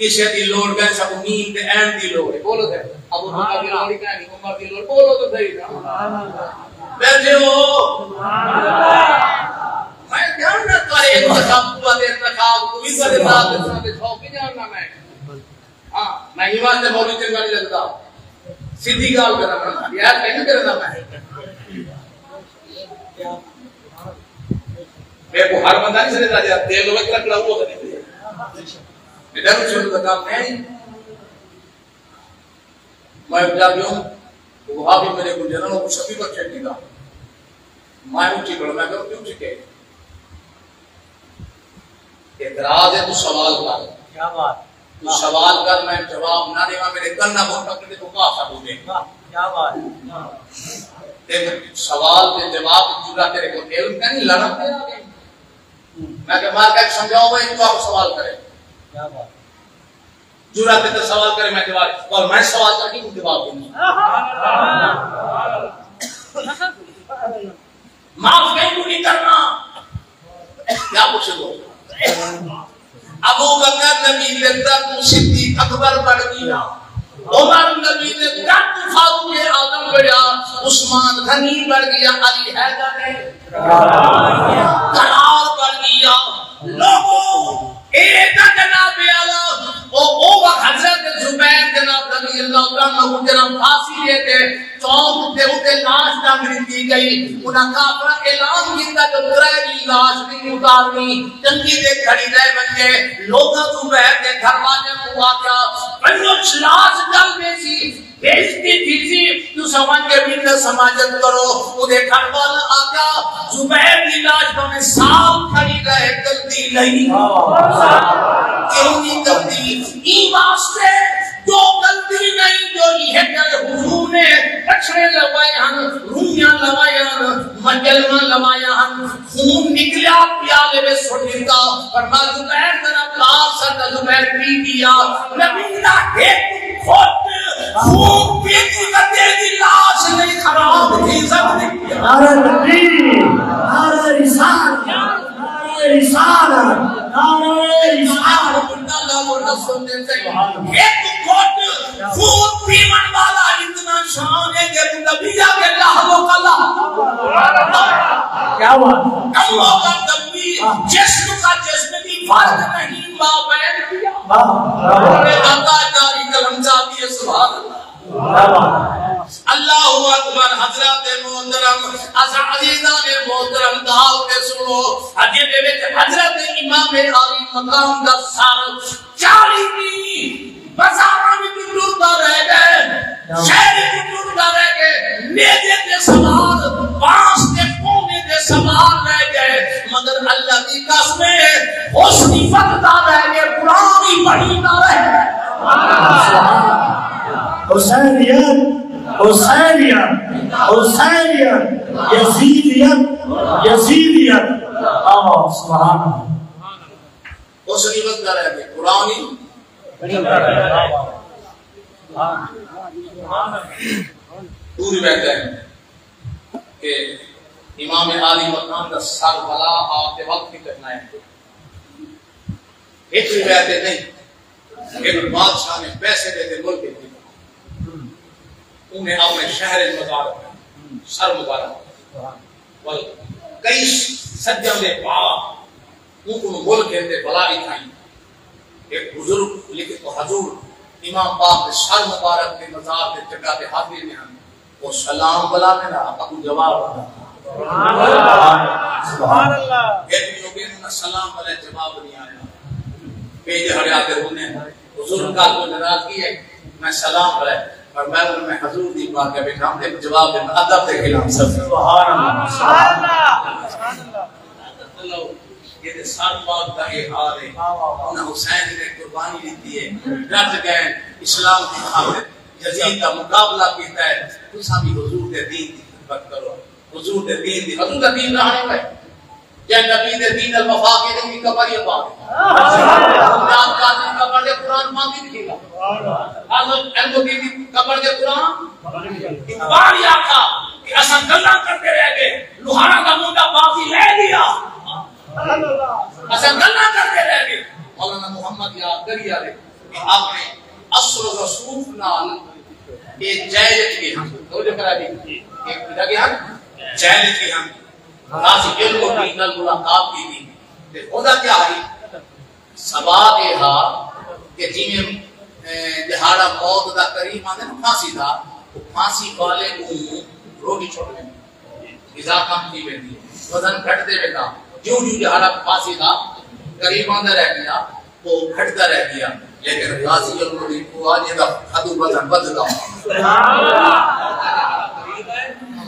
[SPEAKER 1] کسی دی لوڑ گئے سب نیم دے ایم دی لوڑ ہے بولو دے ابو بکر دی لوڑ کہنی عمر دی لوڑ بولو تو صحیح نا بیٹھے ہو میں دھیان نہ کرے ایک سب دے انتخاب کو بھی کرے رات دے ساتھ چھوک بھی جاننا میں ہاں میں ایمان سے مولوی چنگا نہیں لگتا سیدھی گال کرنا یار کہیں کرنا میں کو ہر بندہ نہیں سنے جاتا دے لو ایک لکڑا ہوا کرنے دے ادھر چھوڑ کا کام نہیں میں جا گیا ہوں وہاں بھی میرے کو جنرل کو سبھی پر چیک دیتا میں اٹھی پڑھا میں کہوں کیوں چکے اعتراض ہے تو سوال کر
[SPEAKER 2] کیا بات
[SPEAKER 1] تو سوال کر میں جواب نہ دے میرے کنہ بہت پکڑے تو کا سب دے
[SPEAKER 2] کیا بات
[SPEAKER 1] سوال کے جواب جڑا تیرے کو علم کا نہیں لڑا پہ آ گئی میں کہ مار کا سمجھاؤں گا تو آپ سوال کریں
[SPEAKER 2] کیا بات
[SPEAKER 1] جڑا تے سوال کرے میں جواب اور میں سوال کر کے جواب دوں معاف نہیں کرنا کیا پوچھ لو ابو بکر نبی نے تک صدیق اکبر بڑھ گیا عمر نبی نے تک فاروق اعظم بڑھا عثمان غنی بڑھ گیا علی حیدر قرار بڑھ گیا لوگوں ایک جناب اعلی وہ وقت حضرت زبیر جناب رضی اللہ عنہ جناب پھانسی لیتے چوک تے اوتے لاش ٹانگ دی گئی انہاں کافر اعلان کیتا کہ ترے دی لاش نہیں اتارنی چنگی تے کھڑی رہ بنگے لوگاں زبیر دے گھر والے کو آکھیا پہلو لاش ڈل گئی سی بےزتی تھی سی تو سمجھ کے بھی نہ سماجت کرو اودے گھر والا آکھیا زبیر دی لاش میں صاف کھڑی رہے جلدی نہیں کیوں نہیں کرتی ای واسطے جو غلطی نہیں جو یہ کہ حضور نے بچڑے لوائے ہن رویاں لوائے ہن مجلمہ لوائے ہن خون نکلیا پیالے میں سٹتا فرما زبیر ذرا پاس سے زبیر پی دیا نبی دا ایک خود خون پیتی کرتے دی لاش نہیں خراب تھی سکتی
[SPEAKER 2] نعرہ تکبیر نعرہ رسالت نعرہ رسالت نعرہ رسالت
[SPEAKER 1] اللہ و رسول نے ایک خود خون پیمن والا اتنا شان ہے کہ نبی کے لہو کلا
[SPEAKER 2] کیا بات
[SPEAKER 1] کلو کا نبی جسم کا جسم کی فرق نہیں مابین کیا اللہ جاری کلم جاتی ہے سبحان اللہ اللہ اکبر حضرات محترم عزیزان محترم دعوت سنو حضرت امام علی مقام دا سال 40 بازاراں وچ ٹردا رہ گئے شہر وچ ٹردا رہ گئے نیزے تے سوار باس تے کونے تے سوار رہ گئے مگر اللہ دی قسم ہے حسن فتدا رہ گئے قرآن ہی پڑھیدا رہ گئے
[SPEAKER 2] حسینیت حسینیت حسینیت یزیدیت یزیدیت سبحان اللہ
[SPEAKER 1] حسن فتدا رہ گئے قرآن ہی پوری بہتے ہیں کہ امام علی مقام کا سر بلا آتے وقت کی کرنا ہے ایک روایت نہیں کہ بادشاہ نے پیسے دیتے ملک کے انہیں اپنے شہر مبارک سر مبارک کئی سجدوں دے پا ان کو ملک کے بلائی تھائیں ایک بزرگ لکھے تو حضور امام پاک کے سر مبارک کے مزار کے جگہ کے حاضر میں ہم وہ سلام بلا میں نہ ابو جواب
[SPEAKER 2] سبحان اللہ
[SPEAKER 1] ایک لوگوں نے سلام بلا جواب نہیں آیا پیج ہڑے آتے ہونے حضور کا کو ناراضگی ہے میں سلام بلا اور میں ان میں حضور دی بات کے بیٹھا ہوں جواب دے ادب دے خلاف
[SPEAKER 2] سبحان اللہ سبحان اللہ
[SPEAKER 1] یہ سال پاک کا یہ حال ہے انہیں حسین نے قربانی لیتی ہے ڈٹ گئے اسلام کی خاطر یزید کا مقابلہ کیتا ہے تو سبھی حضور دے دین کی خدمت کرو حضور دے دین دی حضور کا دین رہنے میں یا نبی دے دین الوفا کے دین کی قبر یہ بات قرآن کا دین قبر دے قرآن مانگی دکھے گا حضرت علم دین کی قبر دے قرآن اتبار یا تھا کہ اصلا گلہ کرتے رہ گئے لوہارا کا مندہ بازی لے لیا اصلا گلہ کرتے رہ گئے مولانا محمد یاد کری آرے کہ آپ نے اصل رسول نال ایک جائلت کے ہم توجہ کرا دی ایک لگے ہم جائلت کے ہم راضی علم و دین الملاقات کی دی خدا کیا ہے سباب ہا کہ جنہیں دہاڑا موت دا قریب آنے پھانسی دا پھانسی والے کو روٹی چھوڑ لیں غذا کم کی بیٹی وزن گھٹ دے بیٹا جو دہاڑا پھانسی دا قریب آنے رہ گیا وہ گھٹتا رہ گیا لیکن غازی المدین کو آجے دا خدو وزن بدلا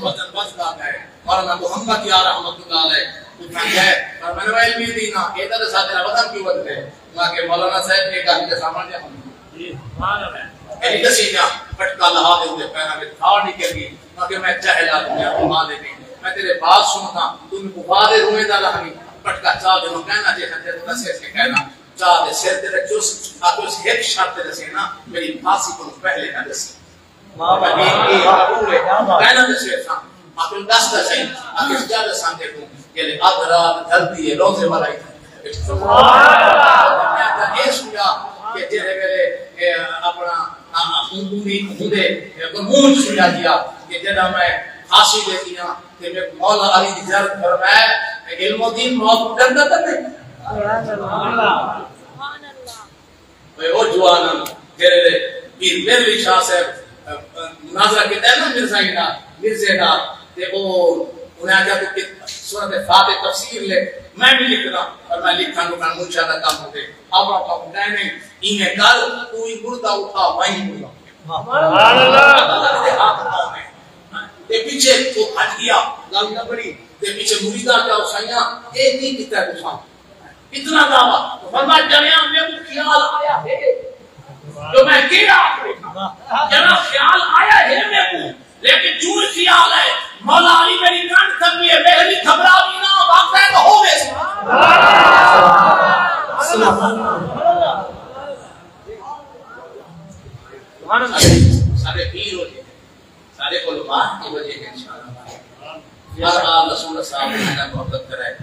[SPEAKER 1] وزن بدلا گئے مولانا محمد یا رحمت اللہ علیہ ہے اور میں نے علمی دینا ادھر ساتھ وزن کیوں بدلے کہ مولانا صاحب نے کہا کہ سامان دیا یعنی دسینا پٹکا لہا دے ہوئے پہنا میں تھاڑ نکل گئی کہ میں جہل آدمی آپ ماں دے گئی میں تیرے بات سنتا تم بخارے روئے دا لہنی پٹکا چاہ دے نو کہنا جیسا تے تو نسے سے کہنا چاہ دے سیر تے رکھو آتو اس ایک شرط دسے نا میری پھانسی کو پہلے نہ دسی کہنا دسے سا آپ ان دس دسے آپ اس جا دسان دیکھوں کہ لئے آدھ رات دھرتی ہے روزے والا ہی تھا یہ سویا کہ جنہیں میرے اپنا ہندے مونج سویا دیا کہ جنہ میں خاصی دے دیا کہ میں مولا علی دی زیارت فرمائے علم و دین موت ڈنڈا کرنے وہ جوانا تیرے پیر میروی شاہ سے مناظرہ کہتا ہے نا مرزا نا تے وہ انہیں آجا تو کہ سورت فاتح تفسیر لے میں بھی لکھنا اور میں لکھا نکان منشاہ دا کام ہوتے اب آقا ہوں نہیں انہیں کل تو ہی مردہ اٹھا وہیں مردہ تے پیچھے تو ہٹ گیا گل نہ پڑی تے پیچھے مریدہ کیا اسائیاں ایک نہیں کتا ہے کچھ اتنا دعویٰ فرمایا جنیاں میں وہ خیال آیا ہے جو میں کیا جناب خیال آیا ہے میں کو لیکن جور خیال ہے مولا علی میری کانٹ تھمی ہے میری گھبراوی نہ واقع ہے تو ہو گئے سارے پیر ہو جائے سارے علماء کی وجہ کے انشاءاللہ ہر آل رسول صاحب نے محبت کرائے